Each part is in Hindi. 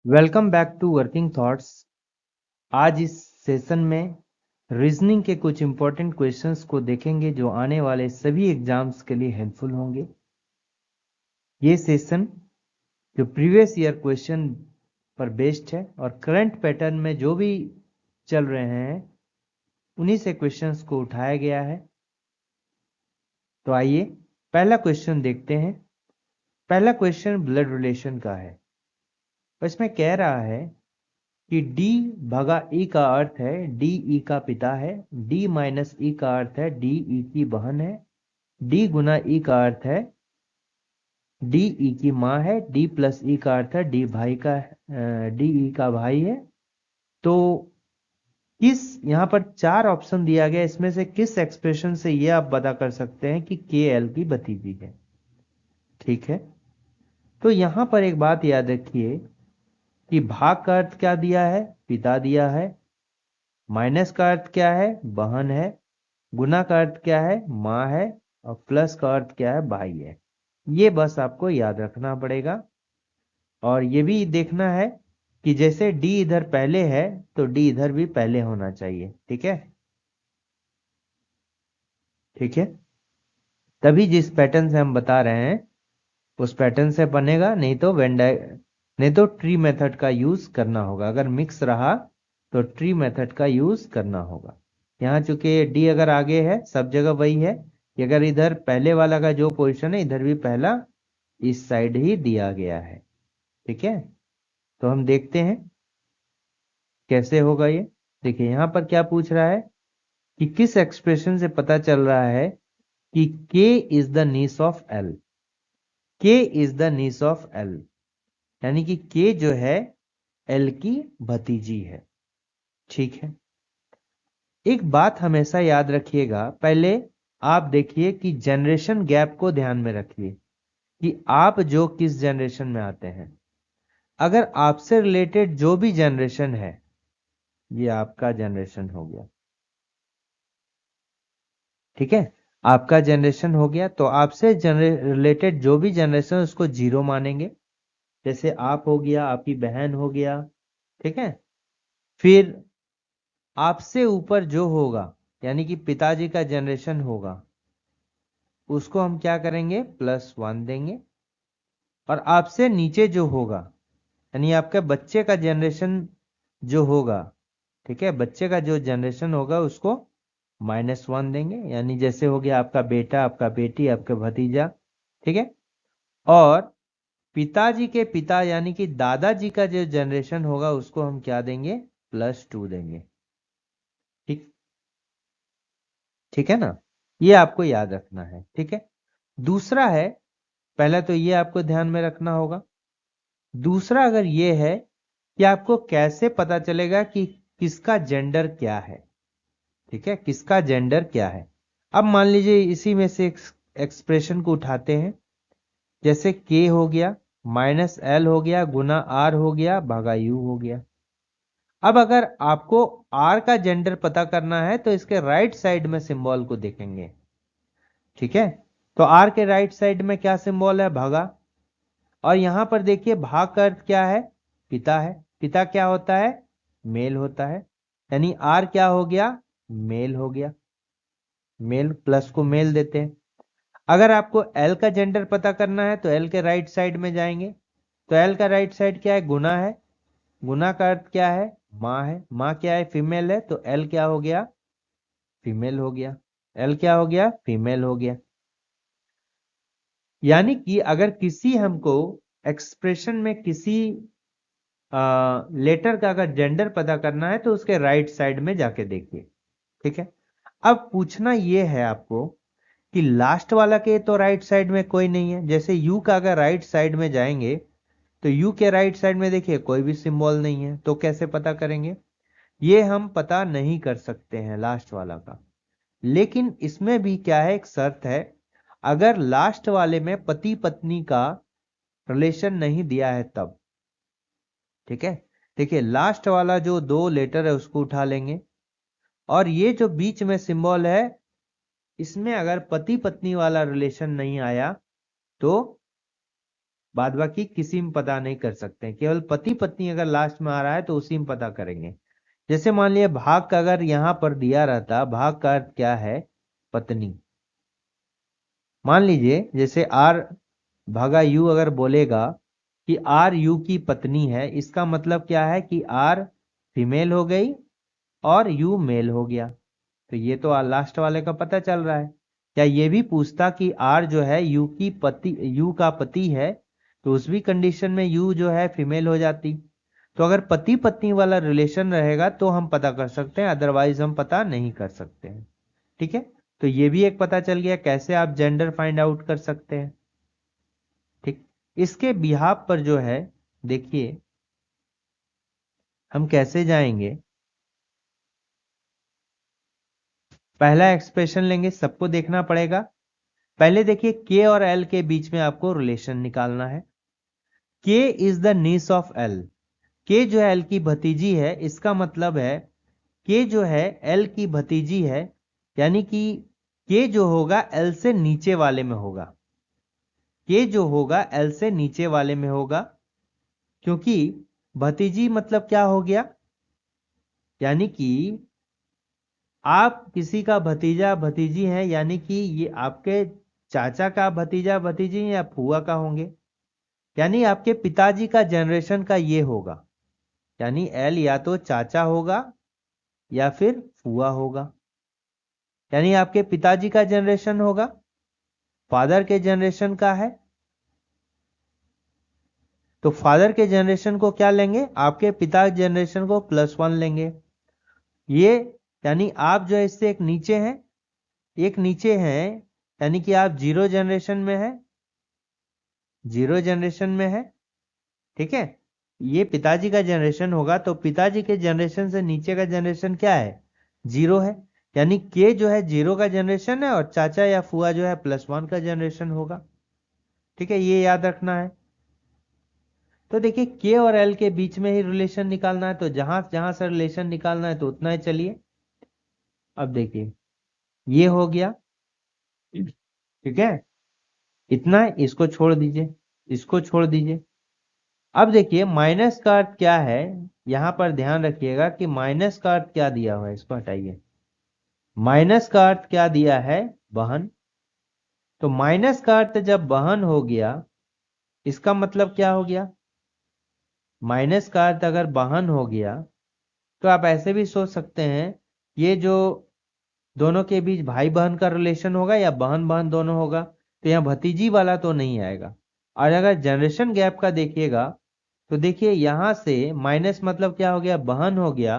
Welcome back to working thoughts. आज इस सेशन में रीजनिंग के कुछ इंपॉर्टेंट क्वेश्चंस को देखेंगे जो आने वाले सभी एग्जाम्स के लिए हेल्पफुल होंगे। ये सेशन जो प्रीवियस ईयर क्वेश्चन पर बेस्ड है और करंट पैटर्न में जो भी चल रहे हैं उन्हीं से क्वेश्चंस को उठाया गया है। तो आइए पहला क्वेश्चन देखते हैं। पहला क्वेश्चन ब्लड रिलेशन का है। इसमें कह रहा है कि D भागा E का अर्थ है D E का पिता है, D माइनस E का अर्थ है D E की बहन है, D गुना E का अर्थ है D E की माँ है, D प्लस E का अर्थ है D E का भाई है। तो किस यहाँ पर चार ऑप्शन दिया गया, इसमें से किस एक्सप्रेशन से ये आप पता कर सकते हैं कि KL की भतीजी है। ठीक है, तो यहाँ पर एक बात याद रखिए कि भाग का अर्थ क्या दिया है, पिता दिया है, माइनस का अर्थ क्या है, बहन है, गुना का अर्थ क्या है, माँ है, और प्लस का अर्थ क्या है, भाई है। ये बस आपको याद रखना पड़ेगा। और ये भी देखना है कि जैसे डी इधर पहले है तो डी इधर भी पहले होना चाहिए। ठीक है, ठीक है, तभी जिस पैटर्न से हम बता रहे हैं उस पैटर्न से बनेगा, नहीं तो ट्री मेथड का यूज करना होगा। अगर मिक्स रहा तो ट्री मेथड का यूज करना होगा। यहाँ चूंकि डी अगर आगे है सब जगह वही है कि अगर इधर पहले वाला का जो पोजीशन है इधर भी पहला इस साइड ही दिया गया है। ठीक है, तो हम देखते हैं कैसे होगा ये। देखिए यहाँ पर क्या पूछ रहा है कि किस एक्सप्रेशन से पता चल रहा है कि K is the niece of L। K is the niece of L यानी कि K जो है L की भतीजी है। ठीक है, एक बात हमेशा याद रखिएगा, पहले आप देखिए कि जनरेशन गैप को ध्यान में रखिए कि आप जो किस जनरेशन में आते हैं। अगर आपसे रिलेटेड जो भी जनरेशन है, ये आपका जनरेशन हो गया। ठीक है, आपका जनरेशन हो गया तो आपसे रिलेटेड जो भी जनरेशन है उसको जीरो मानेंगे। जैसे आप हो गया, आपकी बहन हो गया। ठीक है, फिर आपसे ऊपर जो होगा यानी कि पिताजी का जनरेशन होगा उसको हम क्या करेंगे, +1 देंगे। और आपसे नीचे जो होगा यानी आपके बच्चे का जनरेशन जो होगा, ठीक है, बच्चे का जो जनरेशन होगा उसको -1 देंगे। यानी जैसे हो गया आपका बेटा, आपका बेटी, आपका भतीजा। ठीक है, और पिताजी के पिता यानी कि दादाजी का जो जनरेशन होगा उसको हम क्या देंगे, +2 देंगे। ठीक, ठीक है ना, ये आपको याद रखना है। ठीक है, दूसरा है, पहला तो ये आपको ध्यान में रखना होगा। दूसरा अगर ये है कि आपको कैसे पता चलेगा कि किसका जेंडर क्या है। ठीक है, किसका जेंडर क्या है। अब मान लीजिए इसी में से एक्सप्रेशन को उठाते हैं। जैसे K हो गया, -L हो गया, गुना R हो गया, भागा U हो गया। अब अगर आपको R का जेंडर पता करना है तो इसके राइट साइड में सिंबल को देखेंगे। ठीक है, तो R के राइट साइड में क्या सिंबल है, भागा। और यहां पर देखिए भाग का अर्थ क्या है, पिता है। पिता क्या होता है, मेल होता है। यानी R क्या हो गया, मेल हो गया। मेल प्लस को मेल देते हैं। अगर आपको L का जेंडर पता करना है तो L के राइट साइड में जाएंगे। तो L का राइट साइड क्या है, गुना है। गुना का अर्थ क्या है, माँ है। माँ क्या है, फीमेल है, तो L क्या हो गया, फीमेल हो गया। L क्या हो गया, फीमेल हो गया। यानी कि अगर किसी हमको एक्सप्रेशन में किसी लेटर का अगर जेंडर पता करना है तो उसके राइट साइड में जाके देखिए। ठीक है, अब पूछना यह है आपको कि लास्ट वाला के तो राइट साइड में कोई नहीं है। जैसे यू का अगर राइट साइड में जाएंगे तो यू के राइट साइड में देखिए कोई भी सिंबल नहीं है, तो कैसे पता करेंगे, ये हम पता नहीं कर सकते हैं लास्ट वाला का। लेकिन इसमें भी क्या है, एक शर्त है, अगर लास्ट वाले में पति पत्नी का रिलेशन नहीं दिया है तब। ठीक है, देखिए लास्ट वाला जो दो लेटर है उसको उठा लेंगे, और ये जो बीच में सिंबल है इसमें अगर पति पत्नी वाला रिलेशन नहीं आया तो बाद बाकी किसी में पता नहीं कर सकते हैं, केवल पति पत्नी अगर लास्ट में आ रहा है तो उसी में पता करेंगे। जैसे मान लिया भाग का अगर यहां पर दिया रहता, भाग का अर्थ क्या है, पत्नी। मान लीजिए जैसे आर भागा यू अगर बोलेगा कि आर यू की पत्नी है, इसका मतलब क्या है कि आर फीमेल हो गई और यू मेल हो गया। तो ये तो लास्ट वाले का पता चल रहा है। क्या ये भी पूछता कि आर जो है यू की पति, यू का पति है, तो उस भी कंडीशन में यू जो है फीमेल हो जाती। तो अगर पति पत्नी वाला रिलेशन रहेगा तो हम पता कर सकते हैं, अदरवाइज हम पता नहीं कर सकते हैं। ठीक है, तो ये भी एक पता चल गया कैसे आप जेंडर फाइंड आउट कर सकते हैं। ठीक, इसके बिहाफ पर जो है देखिए हम कैसे जाएंगे। पहला एक्सप्रेशन लेंगे, सबको देखना पड़ेगा। पहले देखिए के और एल के बीच में आपको रिलेशन निकालना है। K is the niece of L, K जो है एल की भतीजी है, इसका मतलब है के जो है एल की भतीजी है, यानी कि के जो होगा एल से नीचे वाले में होगा। के जो होगा एल से नीचे वाले में होगा, क्योंकि भतीजी मतलब क्या हो गया, यानी कि आप किसी का भतीजा भतीजी हैं, यानी कि ये आपके चाचा का भतीजा भतीजी या फूआ का होंगे, यानी आपके पिताजी का जनरेशन का ये होगा। यानी एल या तो चाचा होगा या फिर फूआ होगा, यानी आपके पिताजी का जनरेशन होगा, फादर के जनरेशन का है। तो फादर के जनरेशन को क्या लेंगे, आपके पिता जनरेशन को +1 लेंगे। ये यानी आप जो है इससे एक नीचे हैं, एक नीचे हैं, यानी कि आप 0 जनरेशन में है, 0 जनरेशन में है। ठीक है, ये पिताजी का जनरेशन होगा, तो पिताजी के जनरेशन से नीचे का जनरेशन क्या है, 0 है। यानी के जो है 0 का जनरेशन है और चाचा या फुआ जो है +1 का जनरेशन होगा। ठीक है, ये याद रखना है। तो देखिए के और एल के बीच में ही रिलेशन निकालना है, तो जहां जहां से रिलेशन निकालना है तो उतना ही चलिए। अब देखिए ये हो गया, ठीक है, इतना है, इसको छोड़ दीजिए, इसको छोड़ दीजिए। अब देखिए माइनस का अर्थ क्या है, यहां पर ध्यान रखिएगा कि माइनस का अर्थ क्या दिया हुआ है, इसको हटाइए। माइनस का अर्थ क्या दिया है, बहन। तो माइनस का अर्थ जब बहन हो गया, इसका मतलब क्या हो गया, माइनस का अर्थ अगर बहन हो गया तो आप ऐसे भी सोच सकते हैं, ये जो दोनों के बीच भाई बहन का रिलेशन होगा या बहन बहन दोनों होगा, तो यहाँ भतीजी वाला तो नहीं आएगा। और अगर जनरेशन गैप का देखिएगा तो देखिए यहां से माइनस मतलब क्या हो गया, बहन हो गया।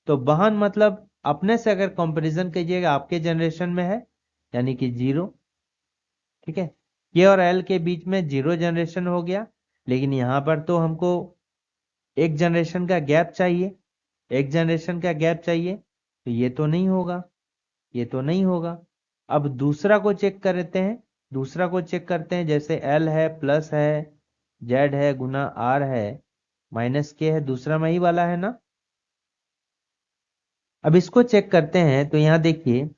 तो बहन मतलब अपने से अगर कंपैरिजन कीजिएगा आपके जनरेशन में है, यानी कि 0। ठीक है, के और एल के बीच में 0 जनरेशन हो गया, लेकिन यहां पर तो हमको एक जनरेशन का गैप चाहिए, एक जनरेशन का गैप चाहिए, तो ये तो नहीं होगा, ये तो नहीं होगा। अब दूसरा को चेक करते हैं, दूसरा को चेक करते हैं, जैसे एल है प्लस है, जेड है गुना आर है माइनस के है, दूसरा में ही वाला है ना। अब इसको चेक करते हैं, तो यहां देखिए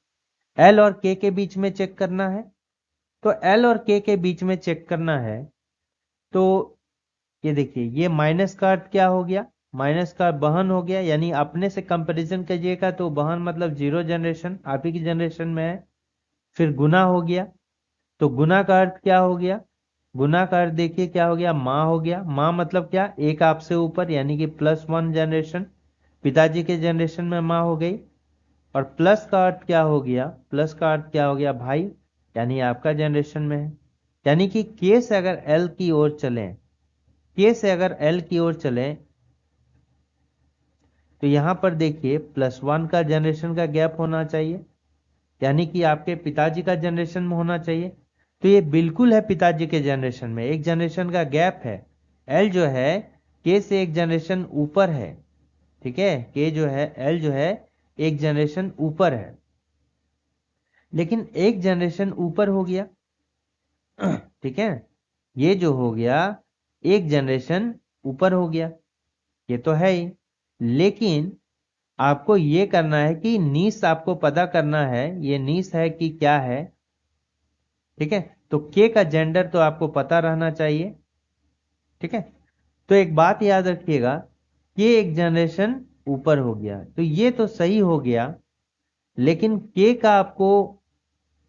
एल और के बीच में चेक करना है। तो एल और के बीच में चेक करना है, तो ये देखिए ये माइनस का अर्थ क्या हो गया, माइनस का बहन हो गया, यानी अपने से कंपैरिजन कीजिएगा तो बहन मतलब 0 जनरेशन आप ही की जनरेशन में है। फिर गुना हो गया, तो गुना का अर्थ क्या हो गया, गुना का अर्थ देखिए क्या हो गया, माँ हो गया। माँ मतलब क्या, एक आपसे ऊपर, यानी कि +1 जनरेशन, पिताजी के जनरेशन में माँ हो गई। और प्लस का अर्थ क्या हो गया, प्लस का अर्थ क्या हो गया, भाई, यानी आपका जनरेशन में है। यानी कि के से अगर एल की ओर चलें, के से अगर एल की ओर चलें, तो यहां पर देखिए +1 का जनरेशन का गैप होना चाहिए, यानी कि आपके पिताजी का जनरेशन में होना चाहिए। तो ये बिल्कुल है पिताजी के जनरेशन में, एक जनरेशन का गैप है। एल जो है के से एक जनरेशन ऊपर है। ठीक है, के जो है एल जो है एक जनरेशन ऊपर है, लेकिन एक जनरेशन ऊपर हो गया। ठीक है, ये जो हो गया एक जनरेशन ऊपर हो गया, ये तो है ही, लेकिन आपको ये करना है कि नीस आपको पता करना है, ये नीस है कि क्या है। ठीक है, तो के का जेंडर तो आपको पता रहना चाहिए, ठीक है। तो एक बात याद रखिएगा, ये एक जनरेशन ऊपर हो गया तो ये तो सही हो गया, लेकिन के का आपको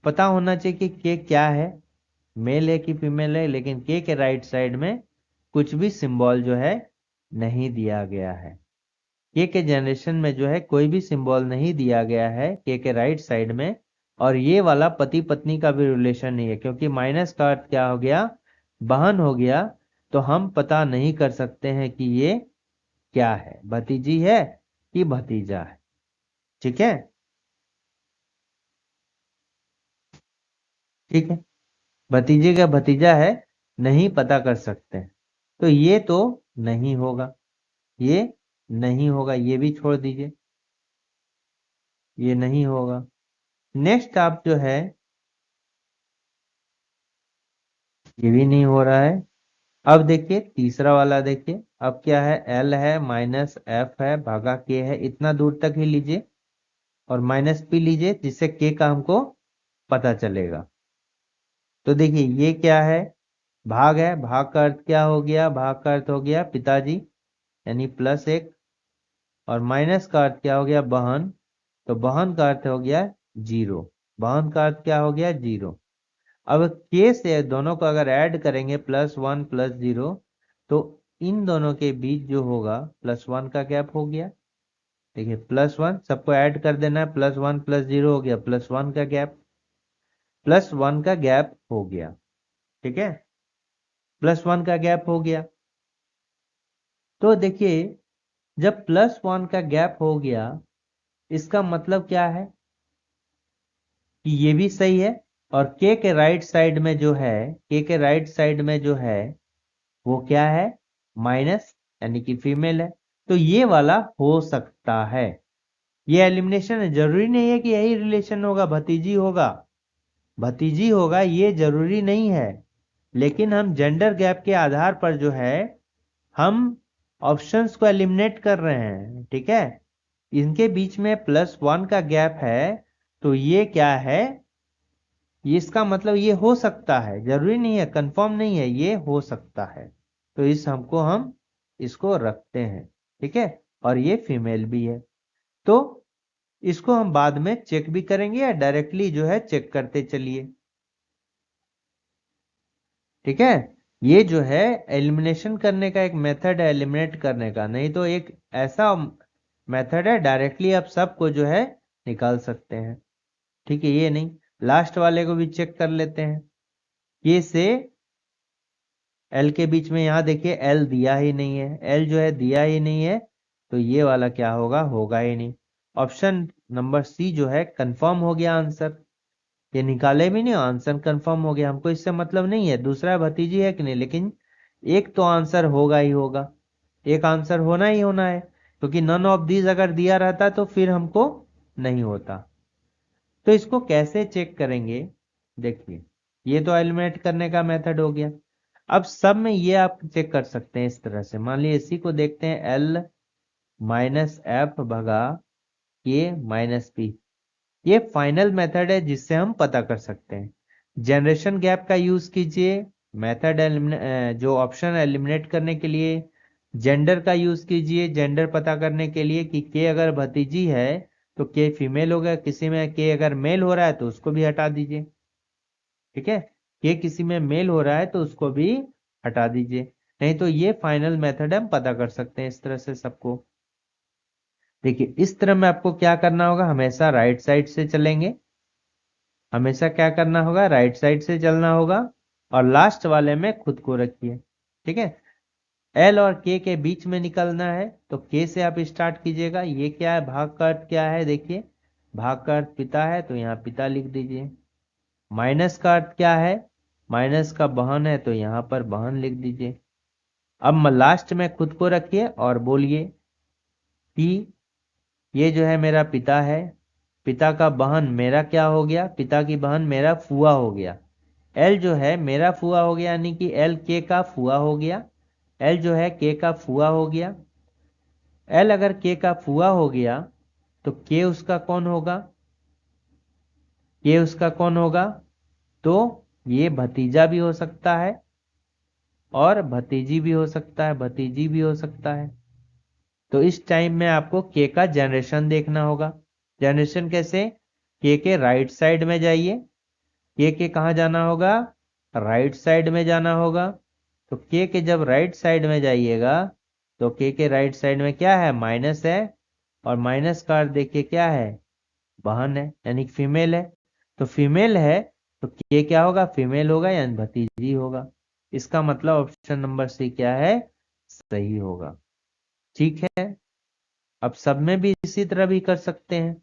पता होना चाहिए कि के क्या है, मेल है कि फीमेल है। लेकिन के राइट साइड में कुछ भी सिंबल जो है नहीं दिया गया है। के जनरेशन में जो है कोई भी सिंबल नहीं दिया गया है के राइट साइड में। और ये वाला पति पत्नी का भी रिलेशन नहीं है, क्योंकि माइनस का अर्थ क्या हो गया, बहन हो गया। तो हम पता नहीं कर सकते हैं कि ये क्या है, भतीजी है कि भतीजा है। ठीक है, ठीक है। भतीजे का भतीजा है, नहीं पता कर सकते हैं। तो ये तो नहीं होगा, ये नहीं होगा, ये भी छोड़ दीजिए, ये नहीं होगा। नेक्स्ट आप जो है, ये भी नहीं हो रहा है। अब देखिए तीसरा वाला, देखिए अब क्या है, एल है माइनस एफ है भागा के है, इतना दूर तक ही लीजिए और माइनस पी लीजिए, जिससे के का हमको पता चलेगा। तो देखिए ये क्या है, भाग है, भाग का अर्थ क्या हो गया, भाग का अर्थ हो गया पिताजी, यानी प्लस एक। और माइनस का अर्थ क्या हो गया, बहन। तो बहन का अर्थ हो गया जीरो, बहन का अर्थ क्या हो गया, जीरो। अब के से दोनों को अगर ऐड करेंगे, प्लस वन प्लस जीरो, तो इन दोनों के बीच जो होगा प्लस वन का गैप हो गया। देखिए प्लस वन, सबको ऐड कर देना है, प्लस वन प्लस जीरो हो गया प्लस वन का गैप, प्लस वन का गैप हो गया। ठीक है, प्लस वन का गैप हो गया। तो देखिए जब प्लस वन का गैप हो गया, इसका मतलब क्या है कि ये भी सही है। और के राइट साइड में जो है, के राइट साइड में जो है वो क्या है, माइनस, यानी कि फीमेल है। तो ये वाला हो सकता है, ये एलिमिनेशन है। जरूरी नहीं है कि यही रिलेशन होगा, भतीजी होगा, भतीजी होगा, ये जरूरी नहीं है। लेकिन हम जेंडर गैप के आधार पर जो है, हम ऑप्शंस को एलिमिनेट कर रहे हैं। ठीक है, इनके बीच में प्लस वन का गैप है, तो ये क्या है, ये इसका मतलब ये हो सकता है, जरूरी नहीं है, कंफर्म नहीं है, ये हो सकता है। तो इस हमको हम इसको रखते हैं। ठीक है, और ये फीमेल भी है। तो इसको हम बाद में चेक भी करेंगे या डायरेक्टली जो है चेक करते चलिए। ठीक है, ये जो है एलिमिनेशन करने का एक मेथड है, एलिमिनेट करने का। नहीं तो एक ऐसा मेथड है डायरेक्टली आप सबको जो है निकाल सकते हैं। ठीक है, ये नहीं, लास्ट वाले को भी चेक कर लेते हैं। ये से एल के बीच में, यहां देखिए एल दिया ही नहीं है, एल जो है दिया ही नहीं है, तो ये वाला क्या होगा, होगा ही नहीं। ऑप्शन नंबर सी जो है कंफर्म हो गया आंसर, ये निकाले भी नहीं, आंसर कंफर्म हो गया। हमको इससे मतलब नहीं है दूसरा भतीजी है कि नहीं, लेकिन एक तो आंसर होगा ही होगा, एक आंसर होना ही होना है, क्योंकि नन ऑफ दीज अगर दिया रहता तो फिर हमको नहीं होता। तो इसको कैसे चेक करेंगे, देखिए ये तो एलिमिनेट करने का मेथड हो गया। अब सब में ये आप चेक कर सकते हैं इस तरह से, मान लीजिए इसी को देखते हैं, एल माइनस एफ भगा के माइनस पी, ये फाइनल मेथड है जिससे हम पता कर सकते हैं। जनरेशन गैप का यूज कीजिए मेथड जो ऑप्शन एलिमिनेट करने के लिए। जेंडर का यूज कीजिए जेंडर पता करने के लिए कि के अगर भतीजी है तो के फीमेल होगा, किसी में के अगर मेल हो रहा है तो उसको भी हटा दीजिए। ठीक है, के किसी में मेल हो रहा है तो उसको भी हटा दीजिए। नहीं तो ये फाइनल मेथड हम पता कर सकते हैं इस तरह से सबको। देखिए इस तरह में आपको क्या करना होगा, हमेशा राइट साइड से चलेंगे, हमेशा क्या करना होगा, राइट साइड से चलना होगा। और लास्ट वाले में खुद को रखिए। ठीक है, एल और के बीच में निकलना है, तो के से आप स्टार्ट कीजिएगा। ये क्या है, भाग का अर्थ क्या है, देखिए भाग का अर्थ पिता है, तो यहाँ पिता लिख दीजिए। माइनस का अर्थ क्या है, माइनस का बहन है, तो यहाँ पर बहन लिख दीजिए। अब लास्ट में खुद को रखिए और बोलिए कि ये जो है मेरा पिता है, पिता का बहन मेरा क्या हो गया, पिता की बहन मेरा फुआ हो गया। एल जो है मेरा फुआ हो गया, यानी कि एल के का फुआ हो गया। एल जो है के का फुआ हो गया। एल अगर के का फुआ हो गया तो के उसका कौन होगा, के उसका कौन होगा, तो ये भतीजा भी हो सकता है। और भतीजी भी हो सकता है, भतीजी भी हो सकता है। तो इस टाइम में आपको के का जनरेशन देखना होगा। जनरेशन कैसे? के राइट साइड में जाइए। के कहाँ जाना होगा? राइट साइड में जाना होगा। तो के जब राइट साइड में जाइएगा तो के राइट साइड में क्या है? माइनस है। और माइनस का अर्थ देखिए क्या है? बहन है, यानी फीमेल है। तो फीमेल है तो के क्या होगा? फीमेल होगा, यानी भतीजी होगा। इसका मतलब ऑप्शन नंबर सी क्या है? सही होगा। ठीक है। अब सब में भी इसी तरह भी कर सकते हैं।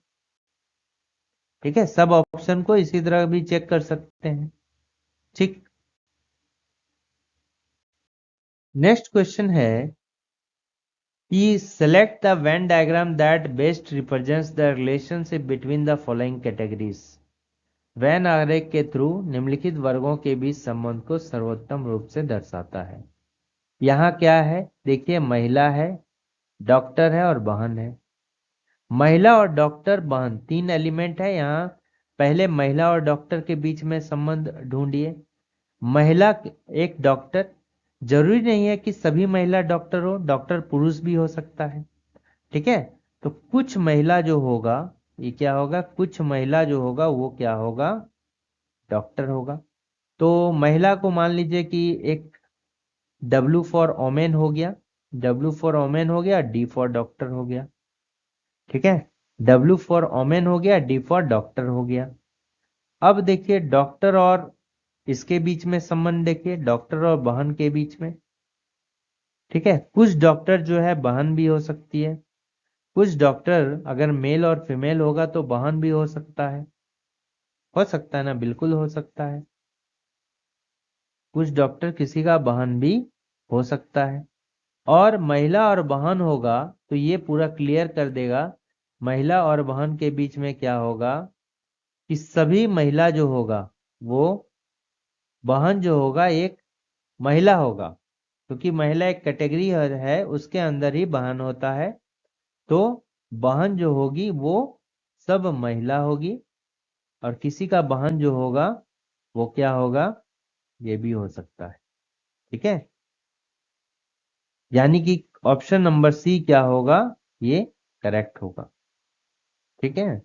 ठीक है, सब ऑप्शन को इसी तरह भी चेक कर सकते हैं। ठीक। नेक्स्ट क्वेश्चन है कि select the Venn diagram that best represents the relationship between the following categories। Venn आरेख के थ्रू निम्नलिखित वर्गों के बीच संबंध को सर्वोत्तम रूप से दर्शाता है। यहाँ क्या है? देखिए, महिला है, डॉक्टर है और बहन है। महिला और डॉक्टर बहन तीन एलिमेंट है यहाँ। पहले महिला और डॉक्टर के बीच में संबंध ढूंढिए। महिला एक डॉक्टर, जरूरी नहीं है कि सभी महिला डॉक्टर हो, डॉक्टर पुरुष भी हो सकता है। ठीक है। तो कुछ महिला जो होगा, ये क्या होगा? कुछ महिला जो होगा वो क्या होगा? डॉक्टर होगा। तो महिला को मान लीजिए कि एक W फॉर ओमेन हो गया, W फॉर ओमेन हो गया, D फॉर डॉक्टर हो गया। ठीक है, W फॉर ओमेन हो गया, D फॉर डॉक्टर हो गया। अब देखिए डॉक्टर और इसके बीच में संबंध देखिए, डॉक्टर और बहन के बीच में। ठीक है, कुछ डॉक्टर जो है बहन भी हो सकती है। कुछ डॉक्टर अगर मेल और फीमेल होगा तो बहन भी हो सकता है। हो सकता है ना? बिल्कुल हो सकता है। कुछ डॉक्टर किसी का बहन भी हो सकता है। और महिला और बहन होगा तो ये पूरा क्लियर कर देगा। महिला और बहन के बीच में क्या होगा कि सभी महिला जो होगा वो, बहन जो होगा एक महिला होगा, क्योंकि महिला एक कैटेगरी है, उसके अंदर ही बहन होता है। तो बहन जो होगी वो सब महिला होगी। और किसी का बहन जो होगा वो क्या होगा? ये भी हो सकता है। ठीक है, यानी कि ऑप्शन नंबर सी क्या होगा? ये करेक्ट होगा। ठीक है।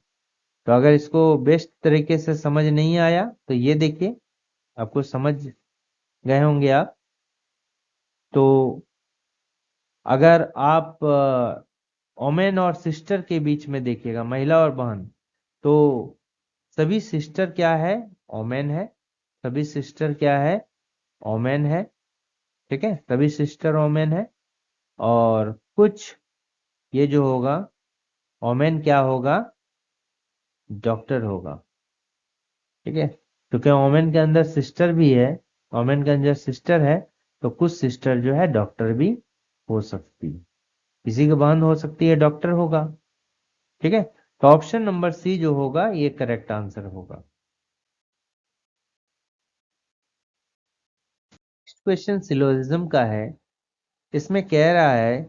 तो अगर इसको बेस्ट तरीके से समझ नहीं आया तो ये देखिए, आपको समझ गए होंगे आप। तो अगर आप ओमेन और सिस्टर के बीच में देखिएगा, महिला और बहन, तो सभी सिस्टर क्या है? ओमेन है। सभी सिस्टर क्या है? ओमेन है। ठीक है, सभी सिस्टर ओमेन है। और कुछ ये जो होगा ओमेन क्या होगा? डॉक्टर होगा। ठीक है, क्योंकि ओमेन के अंदर सिस्टर भी है, ओमेन के अंदर सिस्टर है, तो कुछ सिस्टर जो है डॉक्टर भी हो सकती है। किसी की बहन हो सकती है, डॉक्टर होगा। ठीक है, तो ऑप्शन नंबर सी जो होगा ये करेक्ट आंसर होगा। क्वेश्चन सिलोजिज्म का है। इसमें कह रहा है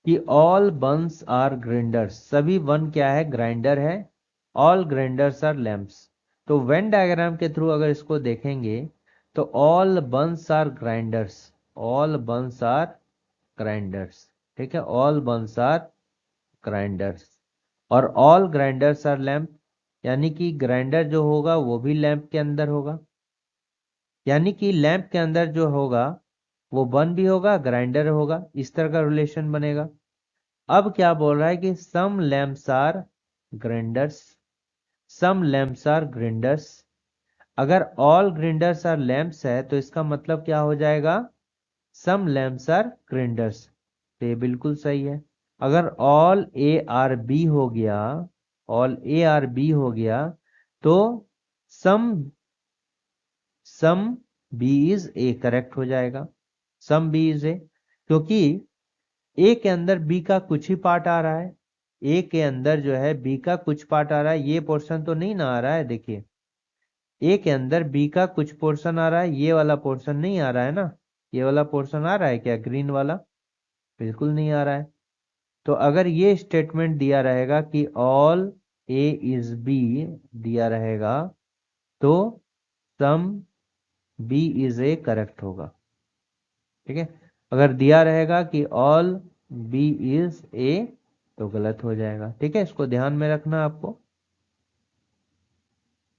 कि ऑल बंस आर ग्राइंडर्स। सभी वन क्या है? ग्राइंडर है। All grinders are lamps. तो वेन डायग्राम के थ्रू अगर इसको देखेंगे तो all buns are grinders, all buns are grinders. ठीक है, ऑल बंस आर ग्राइंडर्स। और ऑल ग्राइंडर्स आर लैंप, यानी कि ग्राइंडर जो होगा वो भी लैंप के अंदर होगा। यानी कि लैंप के अंदर जो होगा वो बन भी होगा, ग्राइंडर होगा, इस तरह का रिलेशन बनेगा। अब क्या बोल रहा है कि some lamps are grinders, some lamps are grinders. अगर ऑल ग्राइंडर्स आर लैंप्स है तो इसका मतलब क्या हो जाएगा? Some lamps are grinders. तो ये बिल्कुल सही है। अगर ऑल ए आर बी हो गया, ऑल ए आर बी हो गया, तो some some B is A correct हो जाएगा। सम बी इज ए, क्योंकि ए के अंदर बी का कुछ ही पार्ट आ रहा है। ए के अंदर जो है बी का कुछ पार्ट आ रहा है, ये पोर्शन तो नहीं ना आ रहा है। देखिए, ए के अंदर बी का कुछ पोर्शन आ रहा है, ये वाला पोर्शन नहीं आ रहा है ना। ये वाला पोर्शन आ रहा है क्या? ग्रीन वाला बिल्कुल नहीं आ रहा है। तो अगर ये स्टेटमेंट दिया रहेगा कि ऑल ए इज बी दिया रहेगा तो some B is A correct होगा। ठीक है। अगर दिया रहेगा कि ऑल बी इज ए तो गलत हो जाएगा। ठीक है, इसको ध्यान में रखना आपको।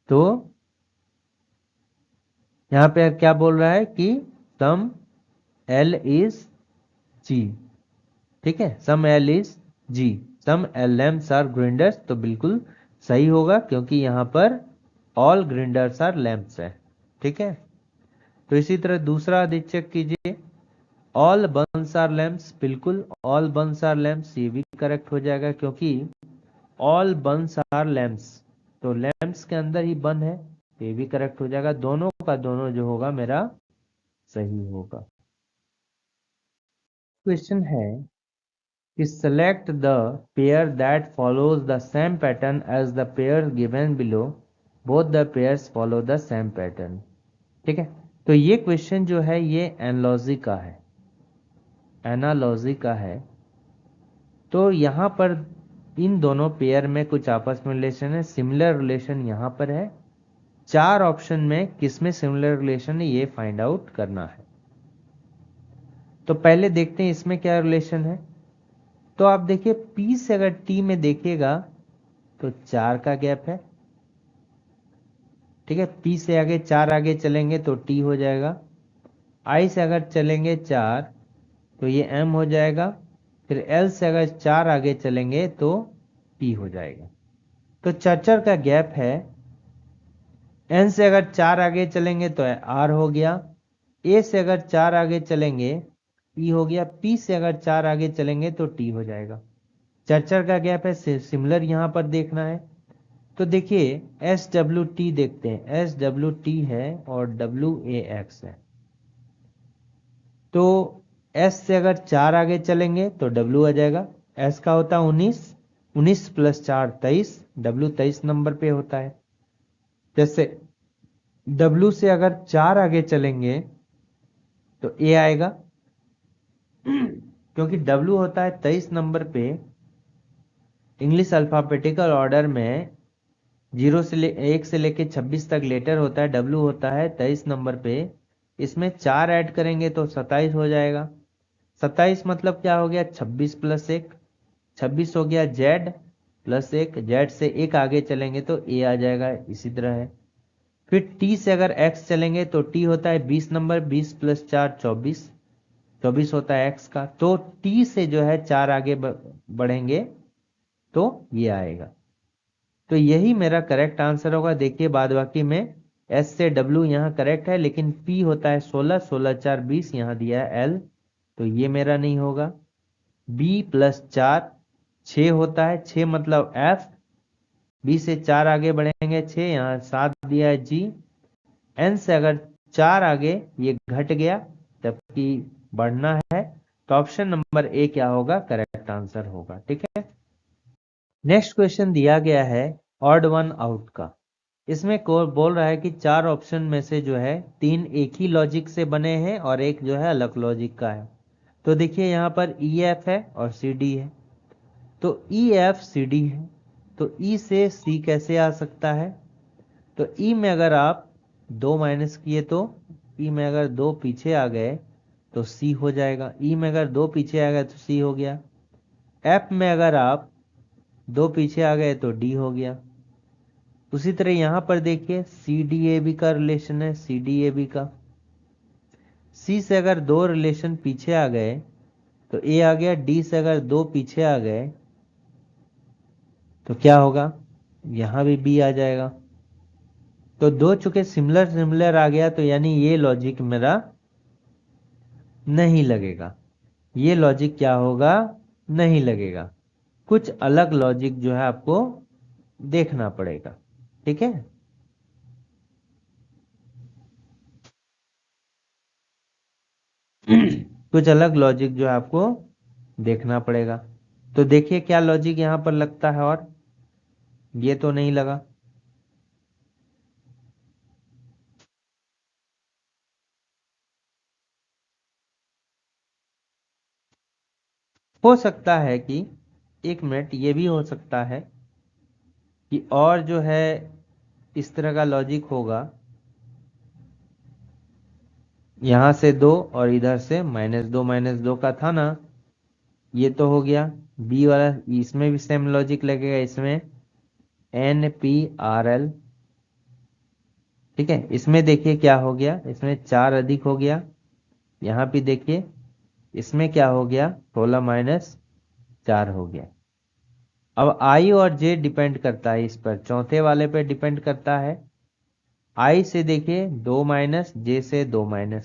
तो यहां पे क्या बोल रहा है कि सम एल इज जी। ठीक है, some L is G, some L lamps are grinders, तो बिल्कुल सही होगा क्योंकि यहां पर ऑल ग्राइंडर्स आर लैम्प्स है। ठीक है, तो इसी तरह दूसरा आदि चेक कीजिए। ऑल बंस आर लैम्प्स, बिल्कुल ऑल बंस आर लैम्प्स, ये भी करेक्ट हो जाएगा क्योंकि ऑल बंस आर लैम्प्स, तो लैम्प्स के अंदर ही बन है, तो ये भी करेक्ट हो जाएगा। दोनों का दोनों जो होगा मेरा सही होगा। क्वेश्चन है कि select the pair that follows the same pattern as the pair given below, both the pairs follow the same pattern। ठीक है, तो ये क्वेश्चन जो है ये एनालॉजी का है, एनालॉजी का है। तो यहाँ पर इन दोनों पेयर में कुछ आपस में रिलेशन है, सिमिलर रिलेशन यहाँ पर है। चार ऑप्शन में किसमें सिमिलर रिलेशन है ये फाइंड आउट करना है। तो पहले देखते हैं इसमें क्या रिलेशन है। तो आप देखिए P से अगर T में देखिएगा तो 4 का गैप है। ठीक है, P से आगे 4 आगे चलेंगे तो T हो जाएगा। I से अगर चलेंगे 4 तो ये M हो जाएगा। फिर L से अगर 4 आगे चलेंगे तो P हो जाएगा। तो 4 का गैप है। N से अगर 4 आगे चलेंगे तो R हो गया। A से अगर 4 आगे चलेंगे E हो गया। P से अगर 4 आगे चलेंगे तो T हो जाएगा। 4 का गैप है, सिमिलर यहां पर देखना है। तो देखिए SWT देखते हैं, SWT है और WAX है। तो S से अगर 4 आगे चलेंगे तो W आ जाएगा। S का होता है 19, 19 + 4 23, W 23 नंबर पे होता है। जैसे W से अगर 4 आगे चलेंगे तो A आएगा क्योंकि W होता है 23 नंबर पे। इंग्लिश अल्फाबेटिकल ऑर्डर में 1 से लेके 26 तक लेटर होता है, W होता है 23 नंबर पे। इसमें 4 ऐड करेंगे तो 27 हो जाएगा। 27 मतलब क्या हो गया, 26 + 1, 26 हो गया Z + 1, Z से 1 आगे चलेंगे तो A आ जाएगा। इसी तरह है। फिर T से अगर X चलेंगे तो T होता है 20 नंबर, 20 + 4 24, 24 होता है X का। तो T से जो है 4 आगे बढ़ेंगे तो ये आएगा। तो यही मेरा करेक्ट आंसर होगा। देखिए बाद बाकी में S से W यहाँ करेक्ट है, लेकिन P होता है 16, 16 4 20, यहाँ दिया है L, तो ये मेरा नहीं होगा। B + 4 6 होता है, 6 मतलब F, B से 4 आगे बढ़ेंगे 6, यहाँ 7 दिया है G। N से अगर 4 आगे ये घट गया जबकि बढ़ना है, तो ऑप्शन नंबर A क्या होगा, करेक्ट आंसर होगा। ठीक है, नेक्स्ट क्वेश्चन दिया गया है ऑड वन आउट का। इसमें बोल रहा है कि 4 ऑप्शन में से जो है 3 एक ही लॉजिक से बने हैं और एक जो है अलग लॉजिक का है। तो देखिए यहाँ पर EF है और CD है। तो EF CD है, तो E से C कैसे आ सकता है। तो E में अगर आप 2 माइनस किए तो E में अगर 2 पीछे आ गए तो C हो जाएगा। E में अगर 2 पीछे आ गए तो C हो गया। F में अगर आप 2 पीछे आ गए तो D हो गया। उसी तरह यहां पर देखिए CDAB का रिलेशन है, CDAB का। C से अगर 2 रिलेशन पीछे आ गए तो A आ गया। D से अगर 2 पीछे आ गए तो क्या होगा, यहां भी B आ जाएगा। तो दो चुके सिमिलर सिमिलर आ गया, तो यानी ये लॉजिक मेरा नहीं लगेगा। ये लॉजिक क्या होगा, नहीं लगेगा। कुछ अलग लॉजिक जो है आपको देखना पड़ेगा। ठीक है, कुछ अलग लॉजिक जो है आपको देखना पड़ेगा। तो देखिए क्या लॉजिक यहां पर लगता है, और ये तो नहीं लगा। हो सकता है कि 1 मिनट, ये भी हो सकता है कि और जो है इस तरह का लॉजिक होगा यहां से 2 और इधर से -2 का था ना, ये तो हो गया। बी वाला इसमें भी सेम लॉजिक लगेगा, इसमें NPRL। ठीक है, इसमें देखिए क्या हो गया, इसमें 4 अधिक हो गया। यहाँ भी देखिए इसमें क्या हो गया, 16-4 हो गया। अब I और J डिपेंड करता है इस पर, चौथे वाले पे डिपेंड करता है। I से देखिए 2 J से 2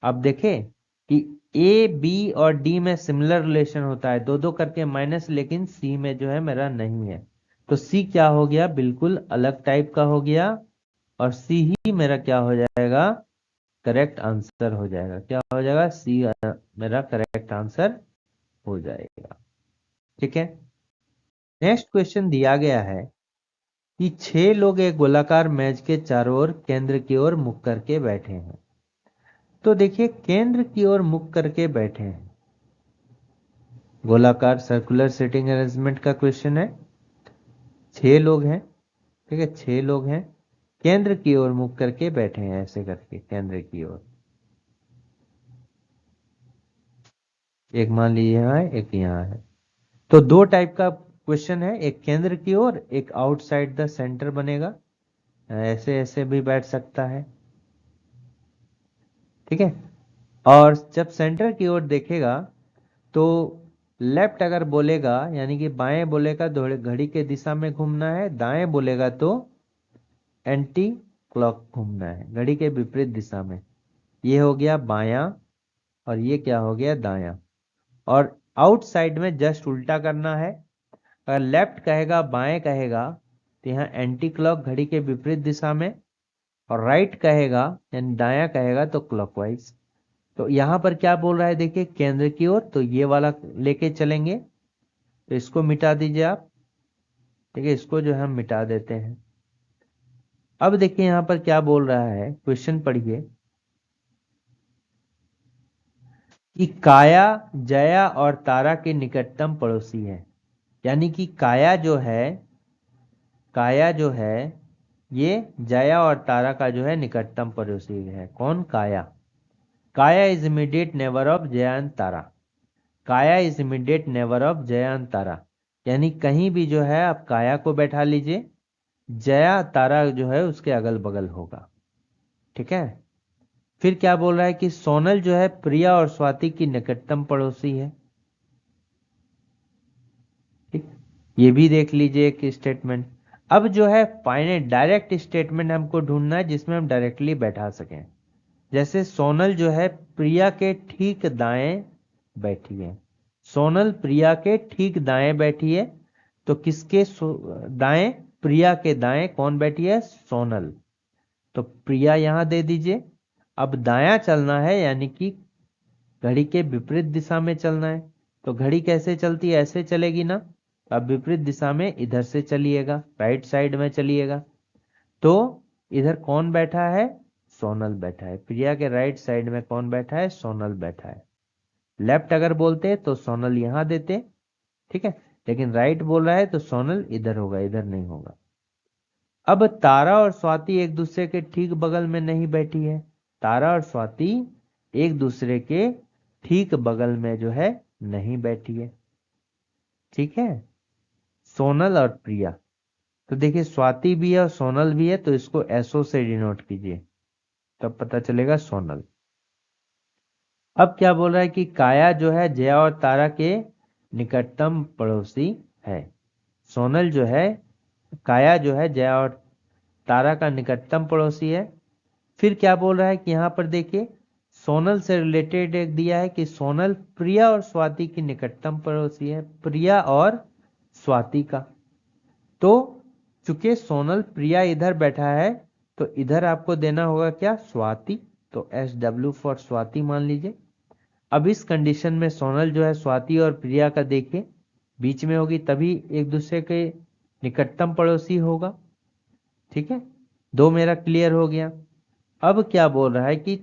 अब देखें कि A B और D में सिमिलर रिलेशन होता है, दो दो करके माइनस, लेकिन C में जो है मेरा नहीं है। तो C क्या हो गया, बिल्कुल अलग टाइप का हो गया, और C ही मेरा क्या हो जाएगा, करेक्ट आंसर हो जाएगा। क्या हो जाएगा, C मेरा करेक्ट आंसर हो जाएगा। ठीक है, नेक्स्ट क्वेश्चन दिया गया है कि 6 लोग एक गोलाकार मेज के चारों ओर केंद्र की ओर मुख करके बैठे हैं। तो देखिए केंद्र की ओर मुख करके बैठे हैं, गोलाकार सर्कुलर सीटिंग अरेंजमेंट का क्वेश्चन है। 6 लोग हैं, ठीक है, 6 लोग हैं, केंद्र की ओर मुख करके बैठे हैं, ऐसे करके केंद्र की ओर। एक मान लीजिए यहाँ है, एक यहाँ है। तो दो टाइप का क्वेश्चन है, एक केंद्र की ओर, एक आउटसाइड द सेंटर बनेगा। ऐसे ऐसे भी बैठ सकता है। ठीक है, और जब सेंटर की ओर देखेगा तो लेफ्ट अगर बोलेगा यानी कि बाएं बोलेगा तो घड़ी के दिशा में घूमना है, दाएं बोलेगा तो एंटी क्लॉक घूमना है, घड़ी के विपरीत दिशा में। ये हो गया बायां और ये क्या हो गया दायां। और आउटसाइड में जस्ट उल्टा करना है, अगर लेफ्ट कहेगा बाएं कहेगा तो यहाँ एंटी क्लॉक घड़ी के विपरीत दिशा में, और राइट कहेगा यानी दायां कहेगा तो क्लॉकवाइज। तो यहां पर क्या बोल रहा है, देखिए केंद्र की ओर, तो ये वाला लेके चलेंगे, तो इसको मिटा दीजिए आप। ठीक है, इसको जो है हम मिटा देते हैं। अब देखिए यहां पर क्या बोल रहा है, क्वेश्चन पढ़िए कि काया जया और तारा के निकटतम पड़ोसी है। यानी कि काया जो है ये जया और तारा का जो है निकटतम पड़ोसी है। कौन, Kaya. Kaya is immediate neighbour of Jaya and Tara. Kaya is immediate neighbour of Jaya and Tara, यानी कहीं भी जो है आप काया को बैठा लीजिए, जया तारा जो है उसके अगल बगल होगा। ठीक है, फिर क्या बोल रहा है कि सोनल जो है प्रिया और स्वाति की निकटतम पड़ोसी है। ठीक, ये भी देख लीजिए एक स्टेटमेंट। अब जो है फाइनल डायरेक्ट स्टेटमेंट हमको ढूंढना है जिसमें हम डायरेक्टली बैठा सकें। जैसे सोनल जो है प्रिया के ठीक दाएं बैठी है, सोनल प्रिया के ठीक दाएं बैठी है, तो किसके दाएं, प्रिया के दाएं कौन बैठी है, सोनल। तो प्रिया यहां दे दीजिए। अब दायां चलना है यानी कि घड़ी के विपरीत दिशा में चलना है। तो घड़ी कैसे चलती है, ऐसे चलेगी ना, अब विपरीत दिशा में इधर से चलिएगा, राइट साइड में चलिएगा। तो इधर कौन बैठा है, सोनल बैठा है। प्रिया के राइट साइड में कौन बैठा है, सोनल बैठा है। लेफ्ट अगर बोलते तो सोनल यहां देते, ठीक है, लेकिन राइट बोल रहा है तो सोनल इधर होगा, इधर नहीं होगा। अब तारा और स्वाति एक दूसरे के ठीक बगल में नहीं बैठी है, तारा और स्वाति एक दूसरे के ठीक बगल में जो है नहीं बैठी है। ठीक है, सोनल और प्रिया। तो देखिए स्वाति भी है और सोनल भी है, तो इसको एसओ से डिनोट कीजिए, तब पता चलेगा सोनल। अब क्या बोल रहा है कि काया जो है जया और तारा के निकटतम पड़ोसी है। सोनल जो है, काया जो है जया और तारा का निकटतम पड़ोसी है। फिर क्या बोल रहा है कि यहां पर देखिए सोनल से रिलेटेड एक दिया है कि सोनल प्रिया और स्वाति की निकटतम पड़ोसी है, प्रिया और स्वाति का। तो चूंकि सोनल प्रिया इधर बैठा है तो इधर आपको देना होगा क्या, स्वाति। तो SW फॉर स्वाति मान लीजिए। अब इस कंडीशन में सोनल जो है स्वाति और प्रिया का देखिए बीच में होगी, तभी एक दूसरे के निकटतम पड़ोसी होगा। ठीक है, दो मेरा क्लियर हो गया। अब क्या बोल रहा है कि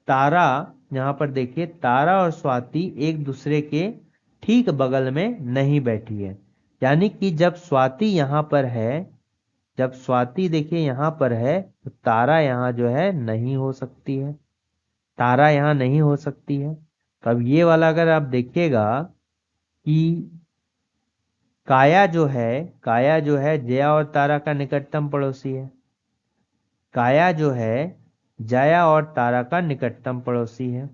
तारा, यहां पर देखिए तारा और स्वाति एक दूसरे के ठीक बगल में नहीं बैठी है, यानी कि जब स्वाति यहां पर है जब स्वाति देखिए यहाँ पर है तो तारा यहाँ जो है नहीं हो सकती है, तारा यहाँ नहीं हो सकती है। तो अब ये वाला अगर आप देखिएगा कि काया जो है जया और तारा का निकटतम पड़ोसी है, काया जो है जया और तारा का निकटतम पड़ोसी है।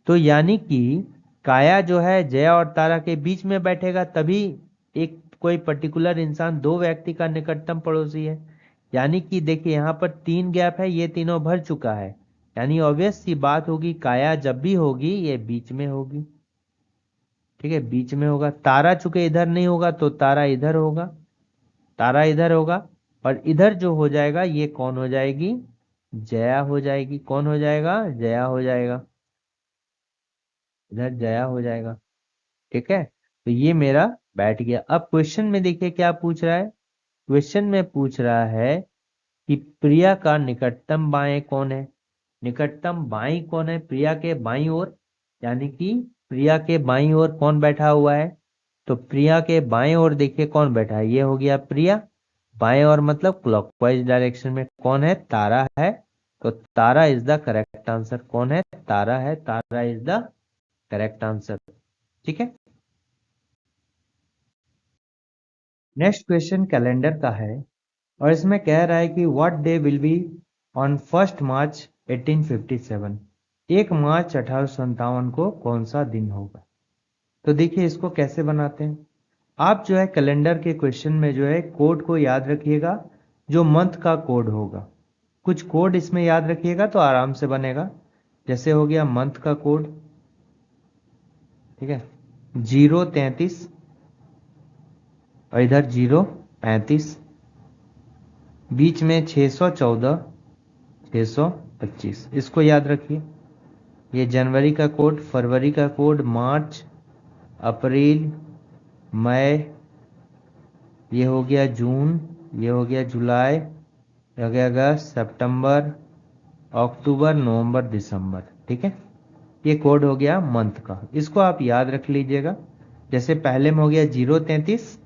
तो यानी कि काया जो है जया और तारा के बीच में बैठेगा, तभी एक कोई पर्टिकुलर इंसान दो व्यक्ति का निकटतम पड़ोसी है। यानी कि देखिए यहाँ पर 3 गैप है, ये तीनों भर चुका है, यानी ऑब्वियस सी बात होगी काया जब भी होगी ये बीच में होगी। ठीक है, बीच में होगा। तारा चूंकि इधर नहीं होगा तो तारा इधर होगा, तारा इधर होगा, और इधर जो हो जाएगा ये कौन हो जाएगी, जया हो जाएगी। कौन हो जाएगा, जया हो जाएगा, इधर जया हो जाएगा। ठीक है, तो ये मेरा बैठ गया। अब क्वेश्चन में देखिए क्या पूछ रहा है, क्वेश्चन में पूछ रहा है कि प्रिया का निकटतम बाएं कौन है। निकटतम बाई कौन है, प्रिया के बाईं ओर, यानी कि प्रिया के बाईं ओर कौन बैठा हुआ है। तो प्रिया के बाएं ओर देखिए कौन बैठा है, ये हो गया प्रिया। बाएं ओर मतलब क्लॉकवाइज डायरेक्शन में कौन है, तारा है। तो तारा इज द करेक्ट आंसर। कौन है, तारा है, तारा इज द करेक्ट आंसर। ठीक है, नेक्स्ट क्वेश्चन कैलेंडर का है और इसमें कह रहा है कि what day will be on 1 मार्च 1857। 1 मार्च 1857 को कौन सा दिन होगा। तो देखिए इसको कैसे बनाते हैं। आप जो है कैलेंडर के क्वेश्चन में जो है कोड को याद रखिएगा, जो मंथ का कोड होगा। कुछ कोड इसमें याद रखिएगा तो आराम से बनेगा। जैसे हो गया मंथ का कोड, ठीक है, 033 और इधर 035, बीच में 614 625, इसको याद रखिए। ये जनवरी का कोड, फरवरी का कोड, मार्च, अप्रैल, मई, ये हो गया जून, ये हो गया जुलाई, ये हो गया अगस्त, सितंबर, अक्टूबर, नवंबर, दिसंबर। ठीक है, ये कोड हो गया मंथ का, इसको आप याद रख लीजिएगा। जैसे पहले में हो गया 033,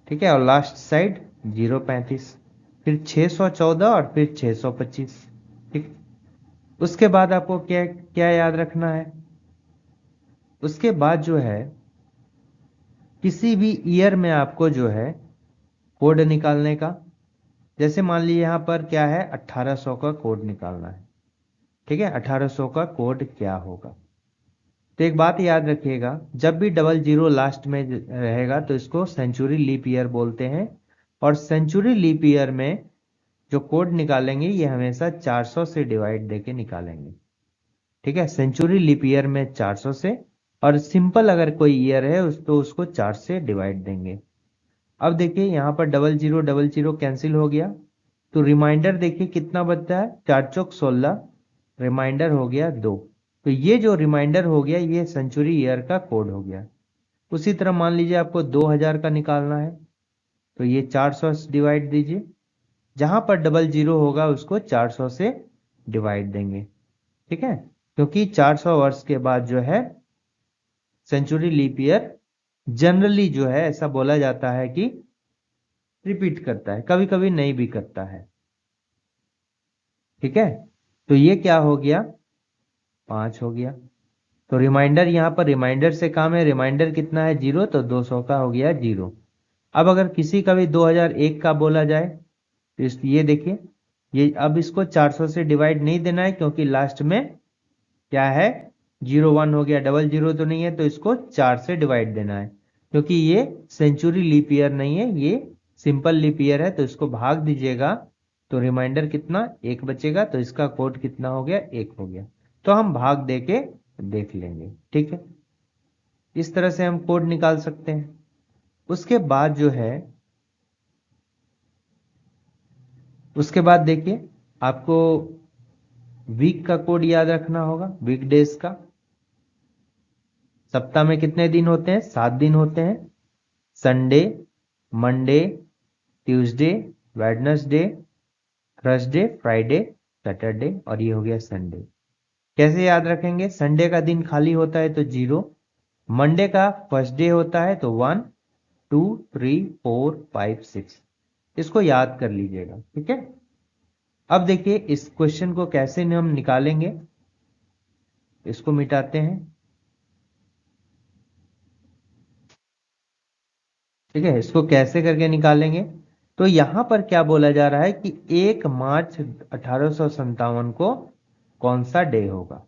ठीक है, और लास्ट साइड 035, फिर 614 और फिर 625। ठीक, उसके बाद आपको क्या क्या याद रखना है, उसके बाद जो है किसी भी ईयर में आपको जो है कोड निकालने का। जैसे मान लीजिए यहाँ पर क्या है, 1800 का कोड निकालना है। ठीक है, 1800 का कोड क्या होगा। तो एक बात याद रखिएगा, जब भी डबल जीरो लास्ट में रहेगा तो इसको सेंचुरी लीप ईयर बोलते हैं। और सेंचुरी लीप ईयर में जो कोड निकालेंगे ये हमेशा 400 से डिवाइड देके निकालेंगे। ठीक है, सेंचुरी लीप ईयर में 400 से, और सिंपल अगर कोई ईयर है तो उसको 4 से डिवाइड देंगे। अब देखिए यहाँ पर डबल जीरो कैंसिल हो गया, तो रिमाइंडर देखिए कितना बचता है, 4 चौक 16, रिमाइंडर हो गया 2। तो ये जो रिमाइंडर हो गया ये सेंचुरी ईयर का कोड हो गया। उसी तरह मान लीजिए आपको 2000 का निकालना है, तो ये 400 से डिवाइड दीजिए, जहां पर डबल जीरो होगा उसको 400 से डिवाइड देंगे। ठीक है, क्योंकि 400 वर्ष के बाद जो है सेंचुरी लीप ईयर जनरली जो है ऐसा बोला जाता है कि रिपीट करता है, कभी कभी नहीं भी करता है। ठीक है, तो ये क्या हो गया, 5 हो गया। तो रिमाइंडर यहाँ पर रिमाइंडर से काम है, रिमाइंडर कितना है 0, तो 200 का हो गया 0। अब अगर किसी का भी 2001 का बोला जाए तो ये देखिए, ये अब इसको 400 से डिवाइड नहीं देना है, क्योंकि लास्ट में क्या है 01 हो गया, डबल जीरो तो नहीं है, तो इसको 4 से डिवाइड देना है। क्योंकि ये सेंचुरी लीप ईयर नहीं है, ये सिंपल लीप ईयर है, तो इसको भाग दीजिएगा तो रिमाइंडर कितना 1 बचेगा, तो इसका कोड कितना हो गया 1 हो गया। तो हम भाग दे के देख लेंगे। ठीक है, इस तरह से हम कोड निकाल सकते हैं। उसके बाद जो है, उसके बाद देखिए आपको वीक का कोड याद रखना होगा, वीक डेज का। सप्ताह में कितने दिन होते हैं, 7 दिन होते हैं। Sunday, Monday, Tuesday, Wednesday, Thursday, Friday, Saturday, और ये हो गया संडे। कैसे याद रखेंगे, संडे का दिन खाली होता है तो 0, मंडे का फर्स्ट डे होता है तो 1, 2 3 4 5 6, इसको याद कर लीजिएगा। ठीक है, अब देखिए इस क्वेश्चन को कैसे हम निकालेंगे, इसको मिटाते हैं। ठीक है, इसको कैसे करके निकालेंगे, तो यहां पर क्या बोला जा रहा है कि 1 मार्च 1857 को कौन सा डे होगा।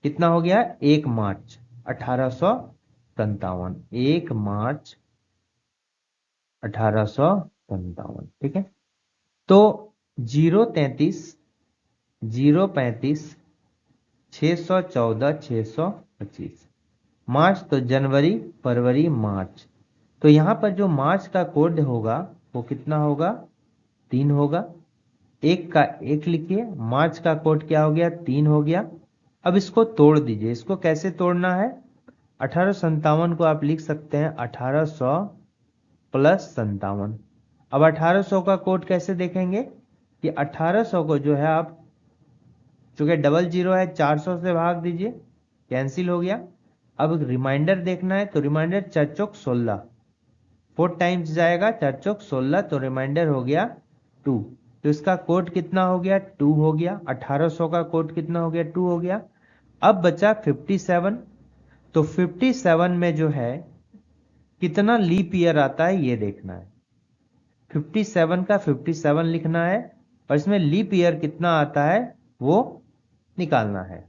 कितना हो गया, 1 मार्च 1857, 1 मार्च 1857। ठीक है, तो 033 035 614 625, मार्च तो जनवरी फरवरी मार्च, तो यहां पर जो मार्च का कोड होगा वो कितना होगा, 3 होगा। एक का एक लिखिए, मार्च का कोड क्या हो गया, 3 हो गया। अब इसको तोड़ दीजिए, इसको कैसे तोड़ना है, 1857 को आप लिख सकते हैं 1800 प्लस 57। अब 1800 का कोड कैसे देखेंगे कि 1800 को जो है आप, चूंकि डबल जीरो है, 400 से भाग दीजिए, कैंसिल हो गया। अब रिमाइंडर देखना है तो रिमाइंडर 4 चौक 16, 4 टाइम्स जाएगा, 4 चौक 16, तो रिमाइंडर हो गया 2। तो इसका कोड कितना हो गया, 2 हो गया। 1800 का कोड कितना हो गया, 2 हो गया। अब बचा 57, तो 57 में जो है कितना लीप ईयर आता है ये देखना है। 57 का 57 लिखना है और इसमें लीप ईयर कितना आता है वो निकालना है।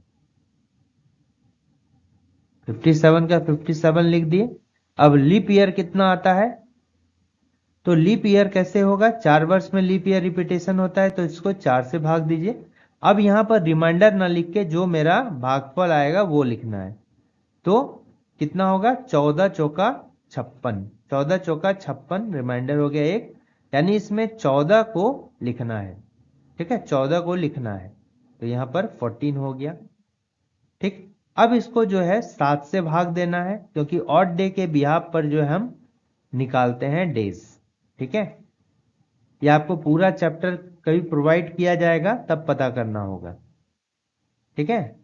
57 का 57 लिख दिए। अब लीप ईयर कितना आता है, तो लीप ईयर कैसे होगा, 4 वर्ष में लीप ईयर रिपीटेशन होता है, तो इसको 4 से भाग दीजिए। अब यहां पर रिमाइंडर ना लिख के जो मेरा भागफल आएगा वो लिखना है। तो कितना होगा, 14 चौका 56, 14 चौका 56, रिमाइंडर हो गया 1, यानी इसमें 14 को लिखना है। ठीक है, 14 को लिखना है, तो यहां पर 14 हो गया। ठीक, अब इसको जो है 7 से भाग देना है, क्योंकि ऑड डे के बिहाफ पर जो है हम निकालते हैं डेज। ठीक है, ये आपको पूरा चैप्टर कभी प्रोवाइड किया जाएगा तब पता करना होगा। ठीक है,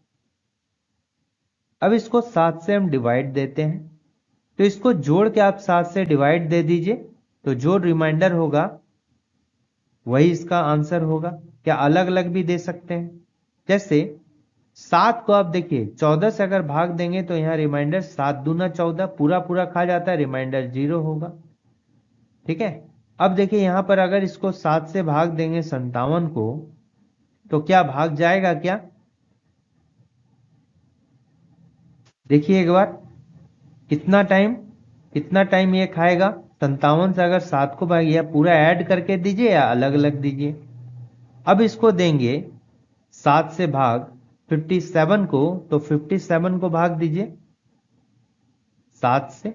अब इसको 7 से हम डिवाइड देते हैं, तो इसको जोड़ के आप 7 से डिवाइड दे दीजिए, तो जो रिमाइंडर होगा वही इसका आंसर होगा। क्या अलग अलग भी दे सकते हैं, जैसे 7 को आप देखिए 14 से अगर भाग देंगे तो यहाँ रिमाइंडर 7 दूना 14, पूरा पूरा खा जाता है, रिमाइंडर 0 होगा। ठीक है, अब देखिए यहां पर अगर इसको 7 से भाग देंगे 57 को, तो क्या भाग जाएगा क्या, देखिए एक बार, कितना टाइम ये खाएगा। 57 से अगर 7 को भाग, या पूरा ऐड करके दीजिए या अलग अलग दीजिए। अब इसको देंगे 7 से भाग 57 को, तो 57 को भाग दीजिए 7 से,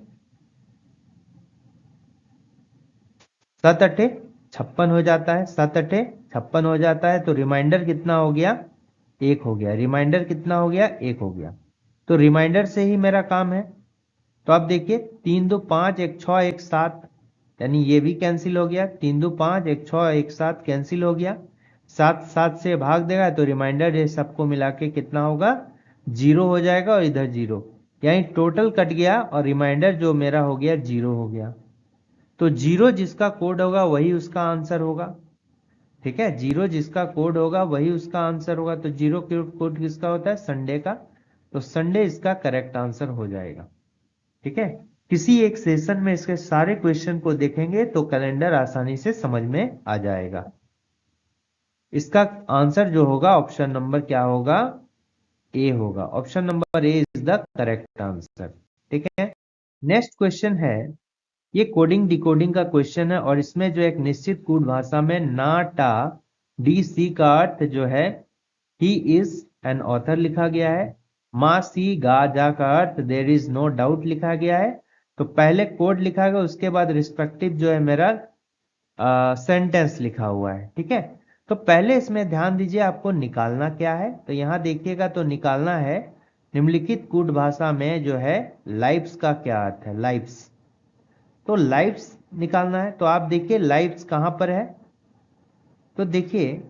7 अठे 56 हो जाता है, 7 अठे 56 हो जाता है, तो रिमाइंडर कितना हो गया, 1 हो गया। रिमाइंडर कितना हो गया, 1 हो गया। तो रिमाइंडर से ही मेरा काम है। तो आप देखिए 3 2 5 1 6 1 7, यानी ये भी कैंसिल हो गया। 3 2 5 1 6 1 7 कैंसिल हो गया। 7 7 से भाग देगा तो रिमाइंडर ये सबको मिला के कितना होगा, 0 हो जाएगा, और इधर 0, यानी टोटल कट गया और रिमाइंडर जो मेरा हो गया 0 हो गया। तो 0 जिसका कोड होगा वही उसका आंसर होगा। ठीक है, 0 जिसका कोड होगा वही उसका आंसर होगा। तो 0 कोड किसका होता है, संडे का, तो संडे इसका करेक्ट आंसर हो जाएगा। ठीक है, किसी एक सेशन में इसके सारे क्वेश्चन को देखेंगे तो कैलेंडर आसानी से समझ में आ जाएगा। इसका आंसर जो होगा ऑप्शन नंबर क्या होगा, ए होगा। Option number A is the correct answer. ठीक है, नेक्स्ट क्वेश्चन है, ये कोडिंग डिकोडिंग का क्वेश्चन है, और इसमें जो एक निश्चित कूट भाषा में ना टा डी सी का अर्थ जो है ही इज एन ऑथर लिखा गया है। मा सी गा जा का अर्थ देर इज नो डाउट लिखा गया है। तो पहले कोड लिखा गया, उसके बाद रिस्पेक्टिव जो है मेरा सेंटेंस लिखा हुआ है। ठीक है, तो पहले इसमें ध्यान दीजिए आपको निकालना क्या है, तो यहां देखिएगा तो निकालना है निम्नलिखित कूट भाषा में जो है लाइफ्स का क्या अर्थ है, लाइफ्स। तो लाइफ्स निकालना है, तो आप देखिए लाइफ्स कहां पर है, तो देखिए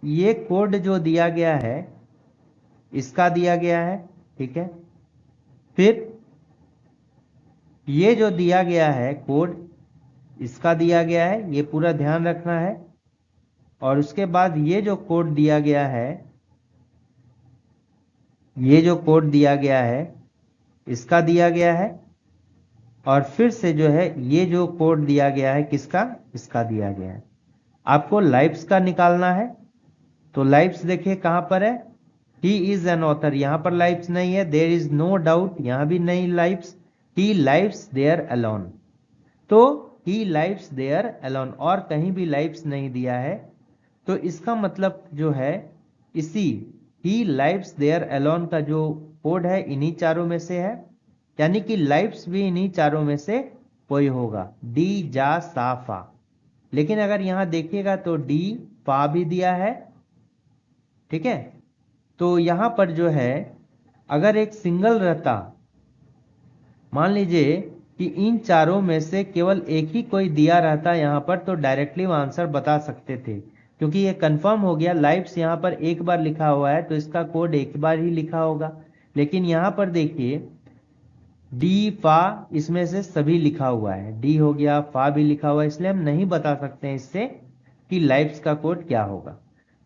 ये कोड जो दिया गया है इसका दिया गया है। ठीक है, फिर ये जो दिया गया है कोड, इसका दिया गया है, ये पूरा ध्यान रखना है। और उसके बाद ये जो कोड दिया गया है, ये जो कोड दिया गया है इसका दिया गया है, और फिर से जो है ये जो कोड दिया गया है किसका, इसका दिया गया है। आपको लाइफ्स का निकालना है। तो लाइफ्स देखिए कहां पर है, ही इज एन ऑथर, यहां पर लाइफ्स नहीं है, देयर इज नो डाउट, यहां भी नहीं lifes, he lives there alone. तो ही लाइव्स देयर अलोन, और कहीं भी लाइव्स नहीं दिया है। तो इसका मतलब जो है इसी ही लाइव्स देयर अलोन का जो कोड है इन्हीं चारों में से है, यानी कि लाइव्स भी इन्हीं चारों में से कोई होगा, डी जा सा फा। लेकिन अगर यहां देखिएगा तो डी फा भी दिया है, ठीक है। तो यहां पर जो है अगर एक सिंगल रहता, मान लीजिए कि इन चारों में से केवल एक ही कोई दिया रहता यहां पर, तो डायरेक्टली आंसर बता सकते थे, क्योंकि ये कंफर्म हो गया लाइव्स यहां पर एक बार लिखा हुआ है तो इसका कोड एक बार ही लिखा होगा। लेकिन यहां पर देखिए डी फा इसमें से सभी लिखा हुआ है, डी हो गया, फा भी लिखा हुआ है, इसलिए हम नहीं बता सकते हैं इससे कि लाइव्स का कोड क्या होगा।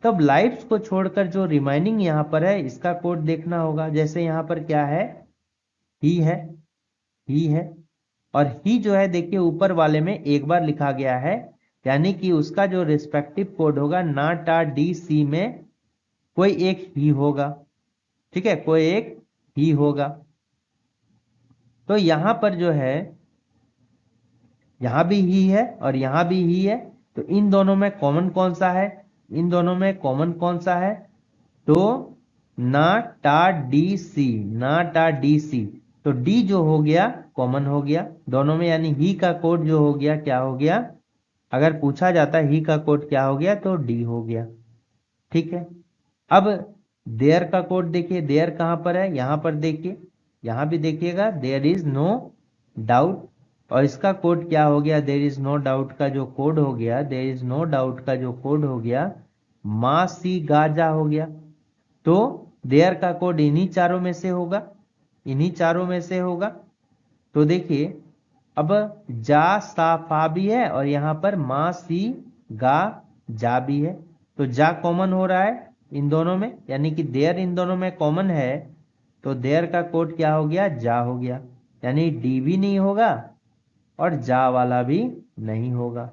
तब लाइव्स को छोड़कर जो रिमाइनिंग यहां पर है इसका कोड देखना होगा। जैसे यहां पर क्या है, ही है, ही है, और ही जो है देखिए ऊपर वाले में एक बार लिखा गया है, यानी कि उसका जो रिस्पेक्टिव कोड होगा ना टा डी सी में कोई एक ही होगा, ठीक है, कोई एक ही होगा। तो यहां पर जो है यहां भी ही है और यहां भी ही है, तो इन दोनों में कॉमन कौन सा है, इन दोनों में कॉमन कौन सा है, तो ना टा डी सी, ना टा डी सी, तो डी जो हो गया कॉमन हो गया दोनों में, यानी ही का कोड जो हो गया क्या हो गया, अगर पूछा जाता ही का कोड क्या हो गया तो डी हो गया, ठीक है। अब देयर का कोड देखिए, देयर कहां पर है, यहां पर देखिए, यहां भी देखिएगा देयर इज नो डाउट, और इसका कोड क्या हो गया, देयर इज नो डाउट का जो कोड हो गया, देयर इज नो डाउट का जो कोड हो गया मा सी गाजा हो गया। तो देयर का कोड इन्हीं चारों में से होगा, इन्हीं चारों में से होगा। तो देखिए अब जा सा फा भी है और यहां पर मा सी गा जा भी है, तो जा कॉमन हो रहा है इन दोनों में, यानी कि देयर इन दोनों में कॉमन है, तो देयर का कोड क्या हो गया, जा हो गया, यानी डी भी नहीं होगा और जा वाला भी नहीं होगा,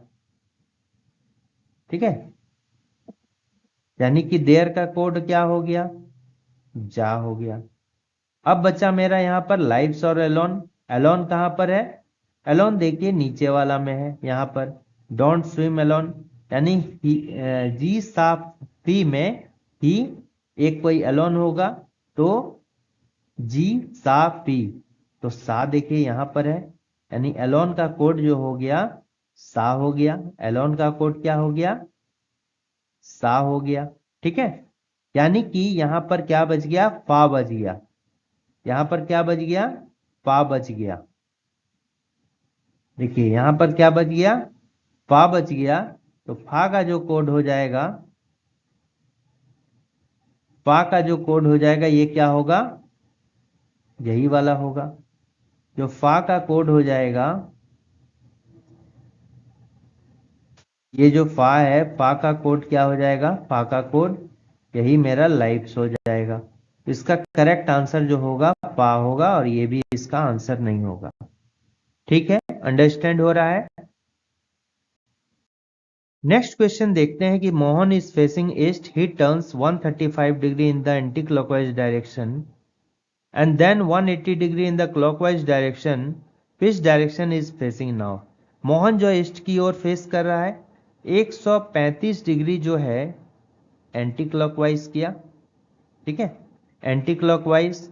ठीक है। यानी कि देयर का कोड क्या हो गया, जा हो गया। अब बचा मेरा यहां पर लाइव्स और एलोन। एलोन कहां पर है, एलोन देखिए नीचे वाला में है, यहां पर डोंट स्विम एलोन, यानी जी सा पी में ही एक कोई एलोन होगा, तो जी सा पी, तो सा देखिए यहां पर है, यानी एलोन का कोड जो हो गया सा हो गया, एलोन का कोड क्या हो गया, सा हो गया, ठीक है। यानी कि यहां पर क्या बच गया, फा बच गया, यहां पर क्या बच गया, फा बच गया। देखिए यहां पर क्या बच गया, फा बच गया, तो फा का जो कोड हो जाएगा, फा का जो कोड हो जाएगा ये क्या होगा, यही वाला होगा। जो फा का कोड हो जाएगा, ये जो फा है फा का कोड क्या हो जाएगा, फा का कोड यही मेरा लाइफ्स हो जाएगा। इसका करेक्ट आंसर जो होगा फा होगा, और ये भी इसका आंसर नहीं होगा, ठीक है, अंडरस्टैंड हो रहा है। नेक्स्ट क्वेश्चन देखते हैं कि Mohan is facing east, he turns 135 degree in the anti clockwise direction and then 180 degree in the clockwise direction, which direction is facing now. Mohan जो ईस्ट की ओर फेस कर रहा है, 135 डिग्री जो है एंटी क्लॉकवाइज किया, ठीक है, एंटी क्लॉकवाइज,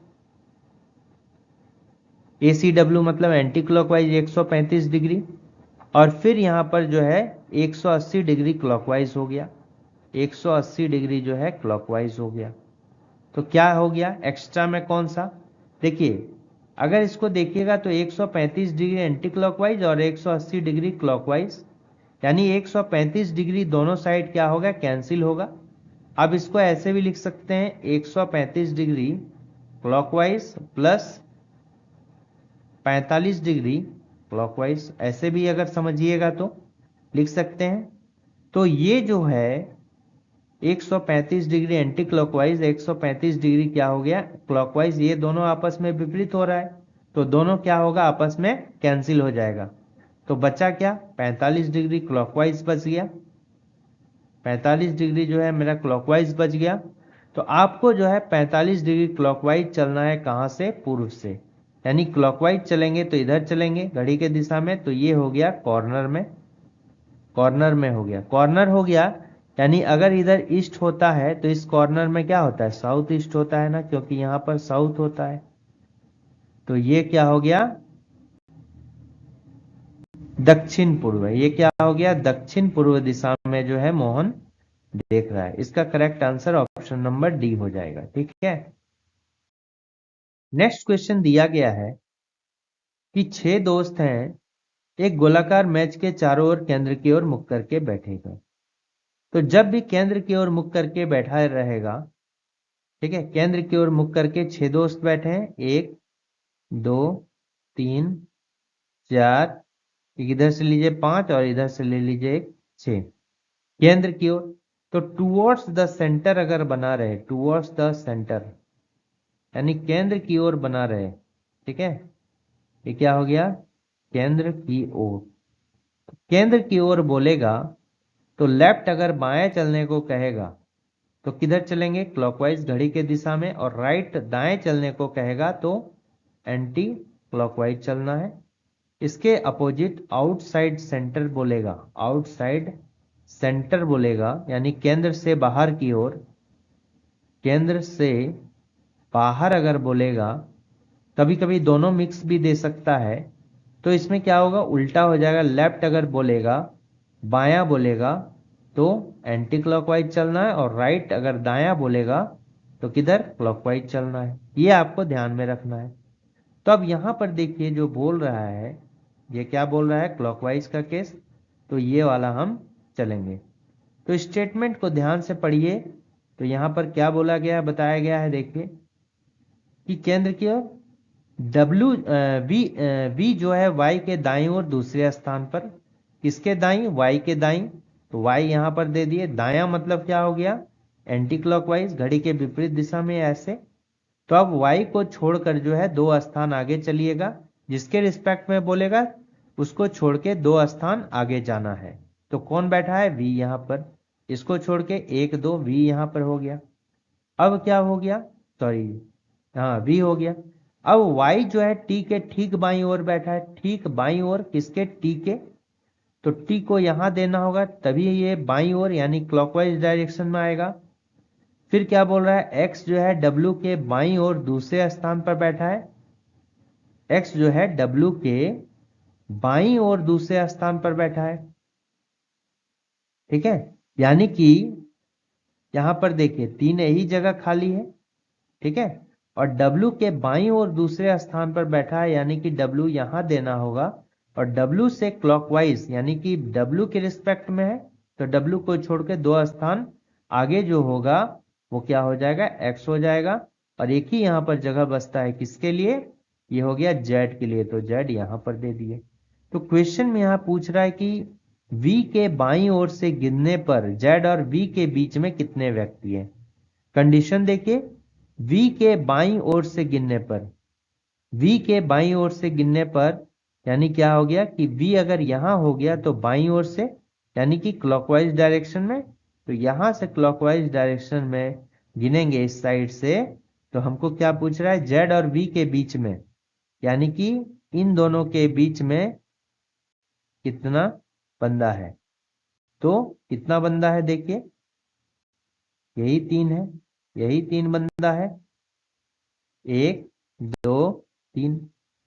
ACW मतलब एंटी क्लॉकवाइज 135 डिग्री, और फिर यहां पर जो है 180 डिग्री क्लॉकवाइज हो गया, 180 डिग्री जो है क्लॉकवाइज हो गया। तो क्या हो गया एक्स्ट्रा में कौन सा, देखिए अगर इसको देखिएगा तो 135 डिग्री एंटी क्लॉकवाइज और 180 डिग्री क्लॉकवाइज, यानी 135 डिग्री दोनों साइड क्या होगा, कैंसिल होगा। अब इसको ऐसे भी लिख सकते हैं 135 degree clockwise plus 45 degree clockwise, ऐसे भी अगर समझिएगा तो लिख सकते हैं। तो ये जो है 135 डिग्री एंटी क्लॉकवाइज, 135 डिग्री क्या हो गया क्लॉकवाइज, ये दोनों आपस में विपरीत हो रहा है, तो दोनों क्या होगा आपस में कैंसिल हो जाएगा। तो बचा क्या 45 डिग्री क्लॉकवाइज बच गया, 45 डिग्री जो है मेरा क्लॉकवाइज बच गया। तो आपको जो है 45 डिग्री क्लॉकवाइज चलना है, कहां से, पूर्व से, यानी क्लॉकवाइज चलेंगे तो इधर चलेंगे घड़ी के दिशा में, तो ये हो गया कॉर्नर में, कॉर्नर में हो गया, कॉर्नर हो गया। यानी अगर इधर ईस्ट होता है तो इस कॉर्नर में क्या होता है, साउथ ईस्ट होता है ना, क्योंकि यहां पर साउथ होता है। तो ये क्या हो गया दक्षिण पूर्व, ये क्या हो गया दक्षिण पूर्व दिशा में जो है मोहन देख रहा है। इसका correct answer option number D हो जाएगा। ठीक है, नेक्स्ट क्वेश्चन दिया गया है कि 6 दोस्त हैं, एक गोलाकार मैच के चारों ओर केंद्र की ओर मुख करके बैठेगा। तो जब भी केंद्र की ओर मुख करके बैठा रहेगा, ठीक है, केंद्र की ओर मुख करके 6 दोस्त बैठे हैं, 1 2 3 4, इधर से लीजिए 5 और इधर से ले लीजिए 1, 6, केंद्र की ओर। तो टूवर्ड्स द सेंटर अगर बना रहे, टूवर्ड्स द सेंटर यानी केंद्र की ओर बना रहे, ठीक है, ये क्या हो गया केंद्र की ओर। केंद्र की ओर बोलेगा तो लेफ्ट अगर बाएं चलने को कहेगा तो किधर चलेंगे क्लॉकवाइज घड़ी के दिशा में, और राइट दाएं चलने को कहेगा तो एंटी क्लॉकवाइज चलना है। इसके अपोजिट आउटसाइड सेंटर बोलेगा, आउटसाइड सेंटर बोलेगा यानी केंद्र से बाहर की ओर, केंद्र से बाहर अगर बोलेगा, कभी कभी दोनों मिक्स भी दे सकता है, तो इसमें क्या होगा उल्टा हो जाएगा। लेफ्ट अगर बोलेगा बायां बोलेगा तो एंटी क्लॉकवाइज चलना है, और राइट अगर दायां बोलेगा तो किधर क्लॉकवाइज चलना है, ये आपको ध्यान में रखना है। तो अब यहां पर देखिए जो बोल रहा है, ये क्या बोल रहा है क्लॉकवाइज का केस, तो ये वाला हम चलेंगे। तो स्टेटमेंट को ध्यान से पढ़िए, तो यहां पर क्या बोला गया है बताया गया है, देखिए कि केंद्र की ओर डब्ल्यू वी जो है वाई के दाईं ओर दूसरे स्थान पर, किसके दाईं वाई के दाईं, तो वाई यहां पर दे दिए, दायां मतलब क्या हो गया एंटी क्लॉकवाइज घड़ी के विपरीत दिशा में ऐसे। तो अब वाई को छोड़कर जो है 2 स्थान आगे चलिएगा, जिसके रिस्पेक्ट में बोलेगा उसको छोड़ के 2 स्थान आगे जाना है। तो कौन बैठा है वी यहां पर, इसको छोड़ के 1 2 वी यहां पर हो गया। अब क्या हो गया, सॉरी हाँ वी हो गया। अब वाई जो है टी के ठीक बाईं ओर बैठा है, ठीक बाईं ओर किसके टी के, तो टी को यहां देना होगा तभी ये बाईं ओर यानी क्लॉकवाइज डायरेक्शन में आएगा। फिर क्या बोल रहा है एक्स जो है डब्ल्यू के बाईं ओर दूसरे स्थान पर बैठा है, एक्स जो है डब्ल्यू के बाईं ओर दूसरे स्थान पर बैठा है, ठीक है, यानी कि यहां पर देखिए 3 ही जगह खाली है, ठीक है, और W के बाईं ओर दूसरे स्थान पर बैठा है, यानी कि W यहां देना होगा, और W से क्लॉकवाइज यानी कि W के रिस्पेक्ट में है, तो W को छोड़ के 2 स्थान आगे जो होगा वो क्या हो जाएगा X हो जाएगा, और एक ही यहां पर जगह बचता है किसके लिए, ये हो गया Z के लिए, तो Z यहां पर दे दिए। तो क्वेश्चन में यहां पूछ रहा है कि V के बाईं ओर से गिनने पर Z और V के बीच में कितने व्यक्ति हैं। कंडीशन देखिए V के बाईं ओर से गिनने पर, V के बाईं ओर से गिनने पर यानी क्या हो गया कि V अगर यहां हो गया तो बाईं ओर से यानी कि क्लॉकवाइज डायरेक्शन में, तो यहां से क्लॉकवाइज डायरेक्शन में गिनेंगे इस साइड से, तो हमको क्या पूछ रहा है Z और V के बीच में, यानी कि इन दोनों के बीच में कितना बंदा है। तो कितना बंदा है देखिए यही 3 है, यही 3 बंदा है, 1 2 3,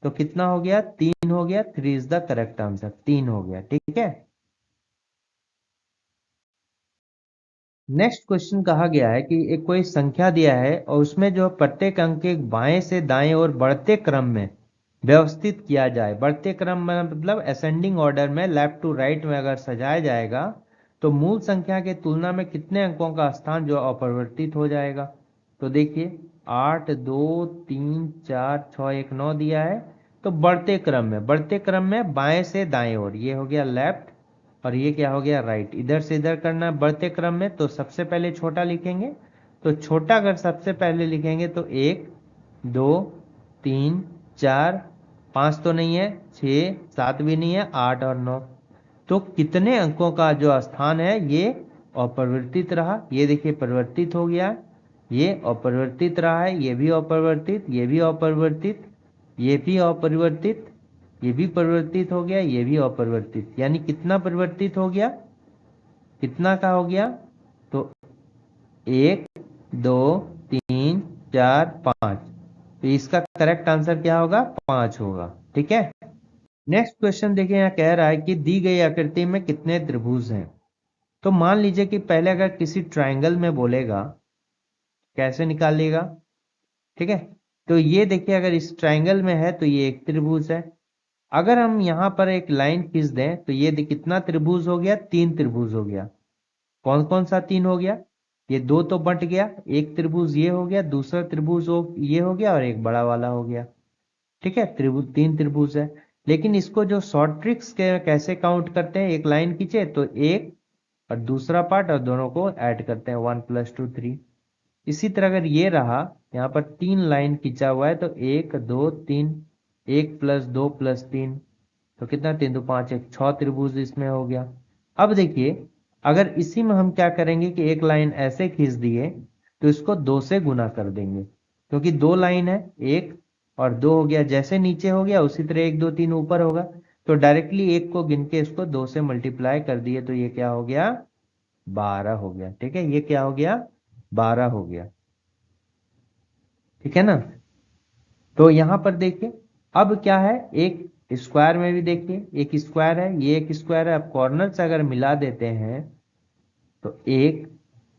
तो कितना हो गया 3 हो गया, 3 इज द करेक्ट आंसर, 3 हो गया। ठीक है, नेक्स्ट क्वेश्चन कहा गया है कि एक कोई संख्या दिया है और उसमें जो प्रत्येक अंक के बाएं से दाएं और बढ़ते क्रम में व्यवस्थित किया जाए, बढ़ते क्रम में मतलब असेंडिंग ऑर्डर में लेफ्ट टू राइट में अगर सजाया जाएगा तो मूल संख्या के तुलना में कितने अंकों का स्थान जो अपरिवर्तित हो जाएगा। तो देखिए 8 2 3 4 6 1 9 दिया है, तो बढ़ते क्रम में बाएं से दाएं ओर, ये हो गया लेफ्ट और ये क्या हो गया राइट। इधर से इधर करना है बढ़ते क्रम में, तो सबसे पहले छोटा लिखेंगे। तो छोटा अगर सबसे पहले लिखेंगे तो 1 2 3 4 5 तो नहीं है, 6 7 भी नहीं है, 8 और 9। तो कितने अंकों का जो स्थान है ये अपरिवर्तित रहा। ये देखिए परिवर्तित हो गया, ये अपरिवर्तित रहा है, ये भी अपरिवर्तित, ये भी अपरिवर्तित, ये भी अपरिवर्तित, ये भी परिवर्तित हो गया, ये भी अपरिवर्तित। यानी कितना परिवर्तित हो गया, कितना का हो गया, तो 1 2 3 4 5। तो इसका करेक्ट आंसर क्या होगा, 5 होगा। ठीक है, नेक्स्ट क्वेश्चन देखिए, यहाँ कह रहा है कि दी गई आकृति में कितने त्रिभुज हैं। तो मान लीजिए कि पहले अगर किसी ट्रायंगल में बोलेगा, कैसे निकालिएगा। ठीक है, तो ये देखिए अगर इस ट्रायंगल में है तो ये एक त्रिभुज है। अगर हम यहाँ पर एक लाइन खींच दें तो ये कितना त्रिभुज हो गया, 3 त्रिभुज हो गया। कौन कौन सा 3 हो गया, ये 2 तो बंट गया, एक त्रिभुज ये हो गया, दूसरा त्रिभुज ये हो गया और एक बड़ा वाला हो गया। ठीक है, त्रिभुज 3 त्रिभुज है। लेकिन इसको जो शॉर्ट ट्रिक्स के कैसे काउंट करते हैं, एक लाइन खींचे तो एक और दूसरा पार्ट और दोनों को ऐड करते हैं 1 + 2 3। इसी तरह अगर ये रहा, यहाँ पर 3 लाइन खींचा हुआ है तो 1 2 3, 1 + 2 + 3 तो कितना, 3 2 5 1 6 त्रिभुज इसमें हो गया। अब देखिए अगर इसी में हम क्या करेंगे कि एक लाइन ऐसे खींच दिए तो इसको 2 से गुना कर देंगे, क्योंकि 2 लाइन है, 1 और 2 हो गया, जैसे नीचे हो गया उसी तरह 1 2 3 ऊपर होगा। तो डायरेक्टली 1 को गिन के इसको 2 से मल्टीप्लाई कर दिए तो ये क्या हो गया, 12 हो गया। ठीक है, ये क्या हो गया, 12 हो गया। ठीक है ना। तो यहां पर देखिए अब क्या है, एक स्क्वायर में भी देखिए एक स्क्वायर है, ये एक स्क्वायर है। अब कॉर्नर से अगर मिला देते हैं तो 1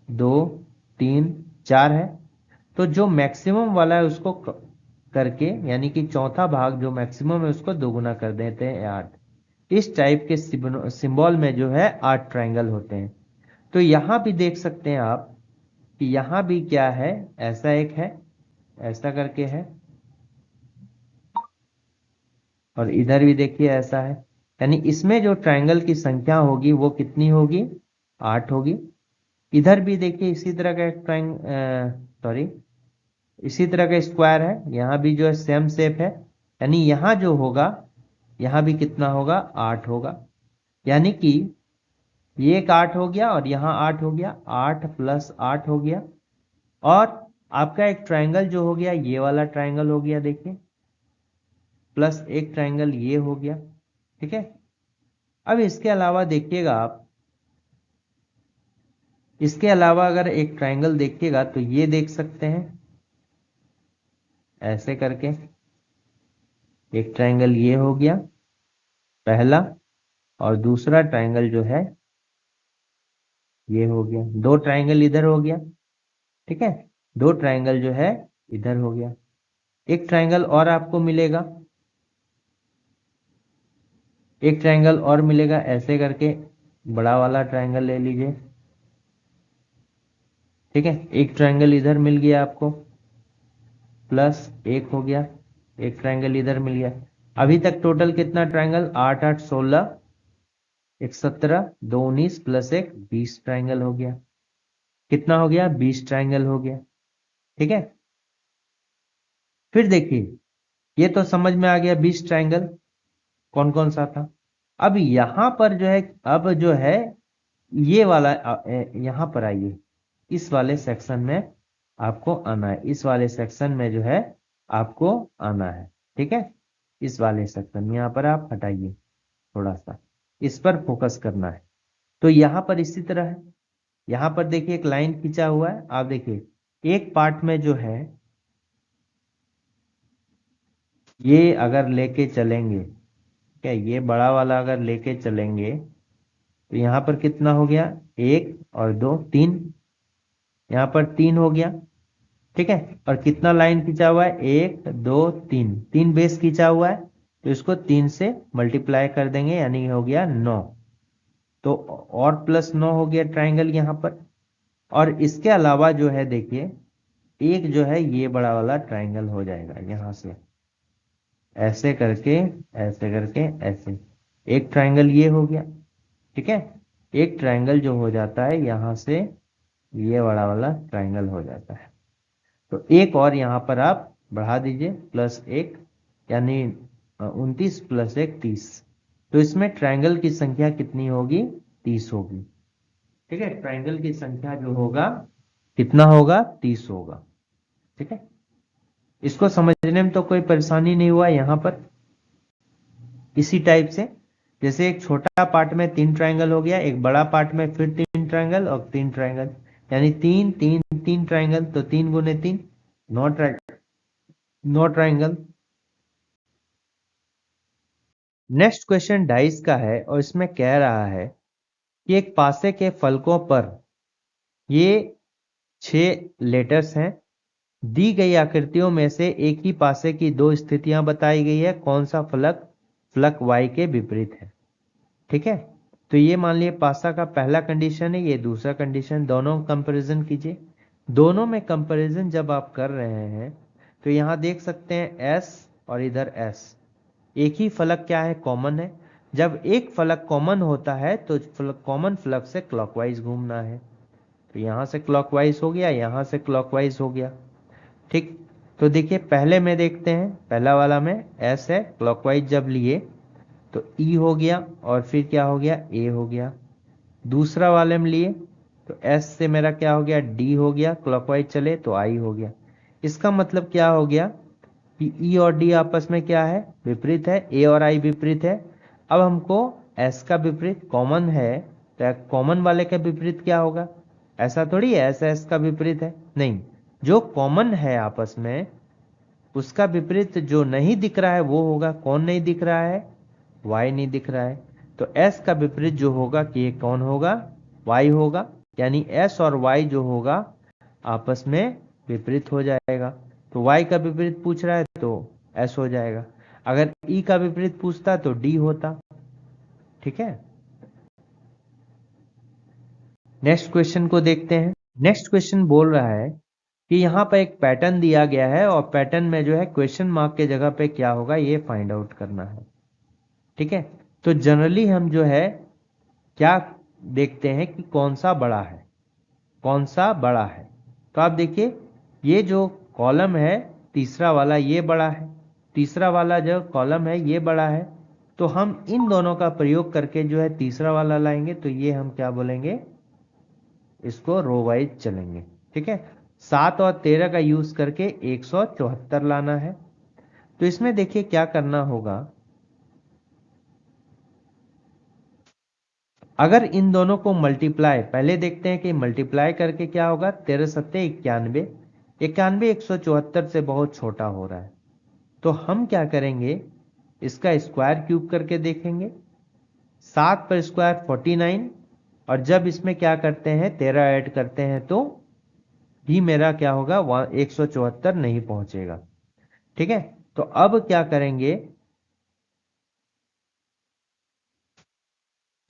2 3 4 है। तो जो मैक्सिमम वाला है उसको करके, यानी कि चौथा भाग जो मैक्सिमम है उसको दोगुना कर देते हैं 8। इस टाइप के सिंबल में जो है 8 ट्रायंगल होते हैं। तो यहां भी देख सकते हैं आप कि यहां भी क्या है, ऐसा एक है, ऐसा करके है, और इधर भी देखिए ऐसा है। यानी इसमें जो ट्रायंगल की संख्या होगी वो कितनी होगी, 8 होगी। इधर भी देखिए इसी तरह का एक सॉरी इसी तरह का स्क्वायर है, यहाँ भी जो है सेम शेप है। यानी यहाँ जो होगा यहाँ भी कितना होगा, 8 होगा। यानी कि ये एक 8 हो गया और यहाँ 8 हो गया, 8 + 8 हो गया। और आपका एक ट्रायंगल जो हो गया ये वाला ट्रायंगल हो गया, देखिए प्लस एक ट्रायंगल ये हो गया। ठीक है, अब इसके अलावा देखिएगा आप, इसके अलावा अगर एक ट्रायंगल देखिएगा तो ये देख सकते हैं ऐसे करके, एक ट्रायंगल ये हो गया पहला, और दूसरा ट्रायंगल जो है ये हो गया, 2 ट्रायंगल इधर हो गया। ठीक है, 2 ट्रायंगल जो है इधर हो गया। एक ट्रायंगल और आपको मिलेगा, एक ट्रायंगल और मिलेगा ऐसे करके, बड़ा वाला ट्रायंगल ले लीजिए। ठीक है, एक ट्रायंगल इधर मिल गया आपको, प्लस एक हो गया, एक ट्रायंगल इधर मिल गया। अभी तक टोटल कितना ट्रायंगल, 8 8 16 1 17 2 19 + 1 20 ट्रायंगल हो गया। कितना हो गया, 20 ट्रायंगल हो गया। ठीक है, फिर देखिए ये तो समझ में आ गया 20 ट्रायंगल कौन कौन सा था। अब यहां पर जो है, अब जो है ये वाला यहां पर आइए, इस वाले सेक्शन में आपको आना है, इस वाले सेक्शन में जो है आपको आना है। ठीक है, इस वाले सेक्शन में यहाँ पर आप हटाइए, थोड़ा सा इस पर फोकस करना है। तो यहाँ पर इसी तरह है, यहाँ पर देखिए एक लाइन खींचा हुआ है। आप देखिए एक पार्ट में जो है ये अगर लेके चलेंगे, क्या ये बड़ा वाला अगर लेके चलेंगे तो यहाँ पर कितना हो गया, 1 और 2 3, यहाँ पर 3 हो गया। ठीक है, और कितना लाइन खींचा हुआ है, 1 2 3, 3 बेस खींचा हुआ है। तो इसको 3 से मल्टीप्लाई कर देंगे, यानी हो गया 9। तो और प्लस 9 हो गया ट्राइंगल यहाँ पर। और इसके अलावा जो है देखिए एक जो है ये बड़ा वाला ट्राइंगल हो जाएगा यहाँ से। ऐसे करके, ऐसे करके, ऐसे एक ट्रायंगल ये हो गया। ठीक है, एक ट्रायंगल जो हो जाता है यहां से ये बड़ा वाला ट्रायंगल हो जाता है। तो एक और यहां पर आप बढ़ा दीजिए +1, यानी 29 + 1 30। तो इसमें ट्रायंगल की संख्या कितनी होगी? 30 होगी। ठीक है, ट्रायंगल की संख्या जो होगा कितना होगा? 30 होगा। ठीक है, इसको समझने में तो कोई परेशानी नहीं हुआ यहां पर। इसी टाइप से जैसे एक छोटा पार्ट में 3 ट्रायंगल हो गया, एक बड़ा पार्ट में फिर 3 ट्रायंगल और 3 ट्रायंगल, यानी 3 3 3 ट्रायंगल, तो 3 गुने 3 9 ट्रायंगल। नेक्स्ट क्वेश्चन 22 का है और इसमें कह रहा है कि एक पासे के फलकों पर ये 6 लेटर्स हैं। दी गई आकृतियों में से एक ही पासे की 2 स्थितियां बताई गई है, कौन सा फलक फलक y के विपरीत है? ठीक है, तो ये मान लिया पासा का पहला कंडीशन है, ये दूसरा कंडीशन, दोनों कंपैरिजन कीजिए। दोनों में कंपैरिजन जब आप कर रहे हैं तो यहां देख सकते हैं s और इधर s, एक ही फलक क्या है? कॉमन है। जब एक फलक कॉमन होता है तो कॉमन फलक से क्लॉकवाइज घूमना है। तो यहां से क्लॉकवाइज हो गया, यहां से क्लॉकवाइज हो गया। ठीक, तो देखिए पहले में देखते हैं, पहला वाला में s है, क्लॉकवाइज जब लिए तो E हो गया और फिर क्या हो गया? A हो गया। दूसरा वाले में लिए तो S से मेरा क्या हो गया? D हो गया, क्लॉकवाइज चले तो I हो गया। इसका मतलब क्या हो गया कि E और D आपस में क्या है? विपरीत है, A और I विपरीत है। अब हमको S का विपरीत कॉमन है, तो कॉमन वाले का विपरीत क्या होगा? ऐसा थोड़ी है S S का विपरीत है, नहीं, जो कॉमन है आपस में उसका विपरीत जो नहीं दिख रहा है वो होगा। कौन नहीं दिख रहा है? y नहीं दिख रहा है, तो s का विपरीत जो होगा कि ये कौन होगा? y होगा, यानी s और y जो होगा आपस में विपरीत हो जाएगा। तो y का विपरीत पूछ रहा है तो s हो जाएगा। अगर e का विपरीत पूछता तो d होता। ठीक है, नेक्स्ट क्वेश्चन को देखते हैं। नेक्स्ट क्वेश्चन बोल रहा है कि यहाँ पर एक पैटर्न दिया गया है और पैटर्न में जो है क्वेश्चन मार्क के जगह पे क्या होगा ये फाइंड आउट करना है। ठीक है, तो जनरली हम जो है क्या देखते हैं कि कौन सा बड़ा है, कौन सा बड़ा है। तो आप देखिए ये जो कॉलम है तीसरा वाला ये बड़ा है, तीसरा वाला जो कॉलम है ये बड़ा है। तो हम इन दोनों का प्रयोग करके जो है तीसरा वाला लाएंगे, तो ये हम क्या बोलेंगे? इसको रो वाइज चलेंगे। ठीक है, 7 और 13 का यूज करके 174 लाना है। तो इसमें देखिए क्या करना होगा, अगर इन दोनों को मल्टीप्लाई, पहले देखते हैं कि मल्टीप्लाई करके क्या होगा। 13 सत्ते 91, 91 174 से बहुत छोटा हो रहा है, तो हम क्या करेंगे? इसका स्क्वायर क्यूब करके देखेंगे। 7 पर स्क्वायर 49, और जब इसमें क्या करते हैं 13 ऐड करते हैं तो भी मेरा क्या होगा? 174 नहीं पहुंचेगा। ठीक है, तो अब क्या करेंगे?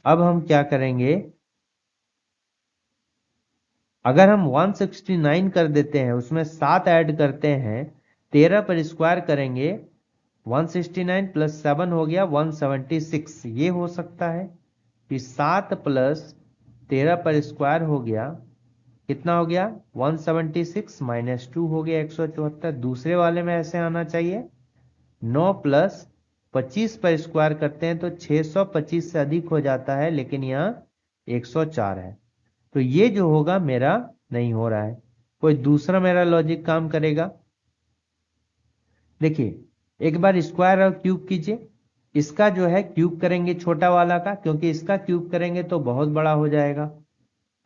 अब हम क्या करेंगे? अगर हम 169 कर देते हैं, उसमें 7 ऐड करते हैं, 13 पर स्क्वायर करेंगे, 169 + 7 हो गया 176। ये हो सकता है कि 7 + 13 पर स्क्वायर हो गया, कितना हो गया? 176 -2 हो गया 174। दूसरे वाले में ऐसे आना चाहिए। 9 + 25 पर स्क्वायर करते हैं तो 625 से अधिक हो जाता है, लेकिन यहाँ 104 है, तो ये जो होगा मेरा नहीं हो रहा है। कोई दूसरा मेरा लॉजिक काम करेगा? देखिए एक बार स्क्वायर और क्यूब कीजिए। इसका जो है क्यूब करेंगे छोटा वाला का, क्योंकि इसका क्यूब करेंगे तो बहुत बड़ा हो जाएगा।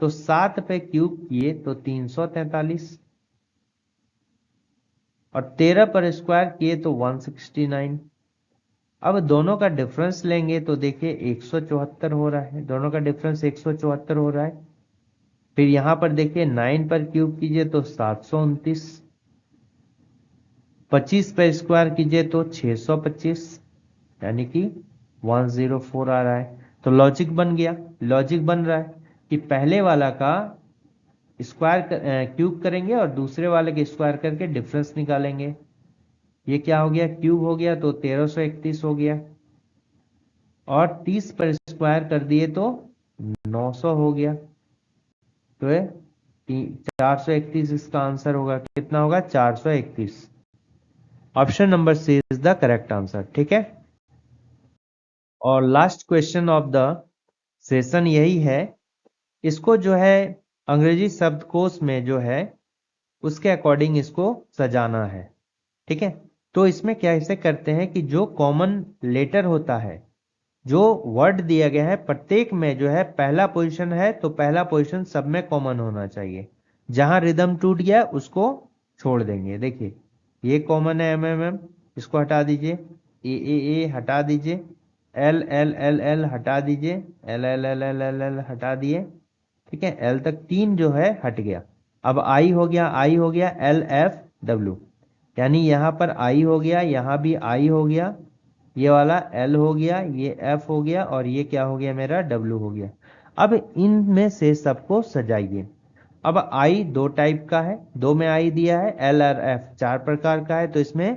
तो 7 पे क्यूब किए तो 343, और 13 पर स्क्वायर किए तो 169। अब दोनों का डिफरेंस लेंगे तो देखिए 174 हो रहा है, दोनों का डिफरेंस 174 हो रहा है। फिर यहां पर देखिए 9 पर क्यूब कीजिए तो 729, 25 पर स्क्वायर कीजिए तो 625, यानी कि 104 आ रहा है। तो लॉजिक बन गया, लॉजिक बन रहा है कि पहले वाला का स्क्वायर क्यूब करेंगे और दूसरे वाले के स्क्वायर करके डिफरेंस निकालेंगे। ये क्या हो गया, क्यूब हो गया तो 1331 हो गया, और 30 पर स्क्वायर कर दिए तो 900 हो गया। तो ये 431 इसका आंसर होगा। कितना होगा, 431। Option number C is the correct answer. ठीक है, और last question of the session यही है। इसको जो है अंग्रेजी शब्दकोश में जो है उसके अकॉर्डिंग इसको सजाना है। ठीक है, तो इसमें क्या ऐसे करते हैं कि जो कॉमन लेटर होता है, जो वर्ड दिया गया है, प्रत्येक में जो है पहला पोजीशन है तो पहला पोजीशन सब में कॉमन होना चाहिए। जहां रिदम टूट गया उसको छोड़ देंगे। देखिए ये कॉमन है, एम, इसको हटा दीजिए, ए हटा दीजिए, एल एल एल एल हटा दीजिए, L L L L L L हटा दिए। ठीक है, एल तक 3 जो है हट गया। अब आई हो गया, आई हो गया, एल एफ डब्ल्यू, यानी यहां पर आई हो गया, यहां भी आई हो गया, ये वाला एल हो गया, ये एफ हो गया, और ये क्या हो गया मेरा, डब्ल्यू हो गया। अब इनमें से सबको सजाइए। अब आई दो टाइप का है, दो में आई दिया है, एल और एफ 4 प्रकार का है, तो इसमें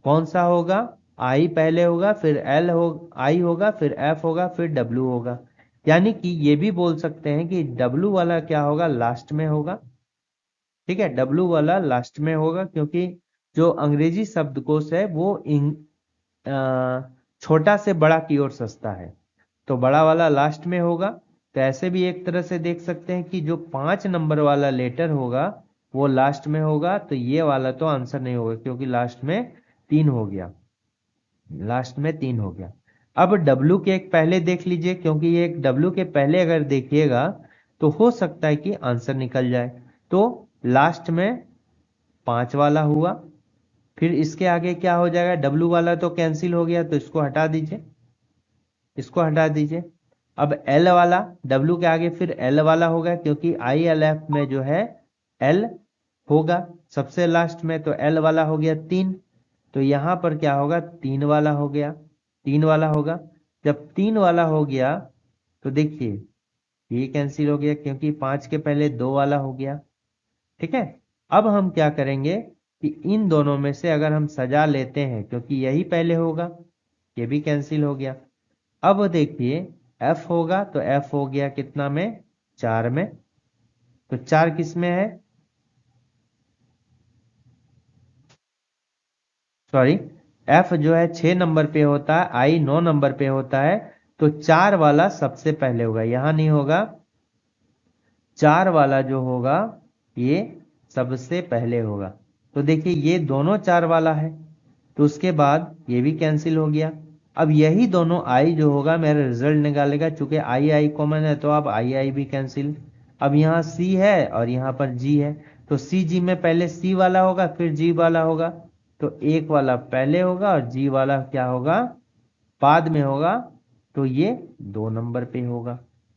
कौन सा होगा, आई पहले होगा, फिर एल हो, आई होगा, फिर एफ होगा, फिर डब्ल्यू होगा। यानी कि ये भी बोल सकते हैं कि डब्ल्यू वाला क्या होगा, लास्ट में होगा। ठीक है, डब्ल्यू वाला लास्ट में होगा, क्योंकि जो अंग्रेजी शब्दकोश है वो छोटा से बड़ा की ओर सस्ता है, तो बड़ा वाला लास्ट में होगा। तो ऐसे भी एक तरह से देख सकते हैं कि जो 5 नंबर वाला लेटर होगा वो लास्ट में होगा, तो ये वाला तो आंसर नहीं होगा क्योंकि लास्ट में 3 हो गया, लास्ट में 3 हो गया। अब डब्ल्यू के एक पहले देख लीजिए, क्योंकि ये एक डब्ल्यू के पहले अगर देखिएगा तो हो सकता है कि आंसर निकल जाए। तो लास्ट में 5 वाला हुआ, फिर इसके आगे क्या हो जाएगा, डब्ल्यू वाला तो कैंसिल हो गया, तो इसको हटा दीजिए, इसको हटा दीजिए। अब एल वाला, डब्ल्यू के आगे फिर एल वाला होगा, क्योंकि आई एल एफ में जो है एल होगा सबसे लास्ट में, तो एल वाला हो गया 3, तो यहां पर क्या होगा, 3 वाला हो गया, 3 वाला होगा। जब 3 वाला हो गया तो देखिए ये कैंसिल हो गया, क्योंकि 5 के पहले 2 वाला हो गया। ठीक है, अब हम क्या करेंगे कि इन दोनों में से अगर हम सजा लेते हैं, क्योंकि यही पहले होगा, ये भी कैंसिल हो गया। अब देखिए F होगा, तो F हो गया कितना में, 4 में, तो 4 किस में है, सॉरी, F जो है 6 नंबर पे होता है, I 9 नंबर पे होता है, तो 4 वाला सबसे पहले होगा, यहां नहीं होगा, 4 वाला जो होगा ये सबसे पहले होगा। तो देखिए ये दोनों 4 वाला है, तो उसके बाद ये भी कैंसिल हो गया। अब यही दोनों आई जो होगा मेरा रिजल्ट निकालेगा, चूंकि आई आई कॉमन है तो अब आई आई भी कैंसिल। अब यहाँ सी है और यहाँ पर जी है, तो सी जी में पहले सी वाला होगा फिर जी वाला होगा, तो एक वाला पहले होगा और जी वाला क्या होगा, बाद में होगा, तो ये 2 नंबर पे होगा।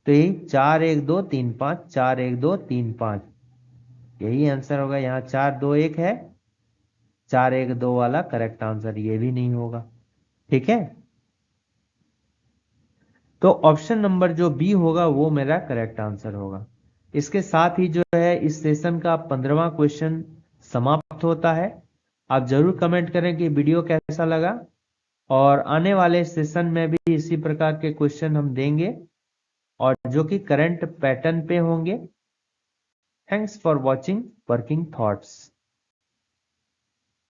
तो यही 4 1 2 3 5, 4 1 2 3 5, यही आंसर होगा। यहाँ 4 2 1 है, 4 1 2 वाला करेक्ट आंसर ये भी नहीं होगा। ठीक है, तो ऑप्शन नंबर जो बी होगा वो मेरा करेक्ट आंसर होगा। इसके साथ ही जो है इस सेशन का 15वां क्वेश्चन समाप्त होता है। आप जरूर कमेंट करें कि वीडियो कैसा लगा, और आने वाले सेशन में भी इसी प्रकार के क्वेश्चन हम देंगे और जो कि करंट पैटर्न पे होंगे। Thanks for watching working thoughts.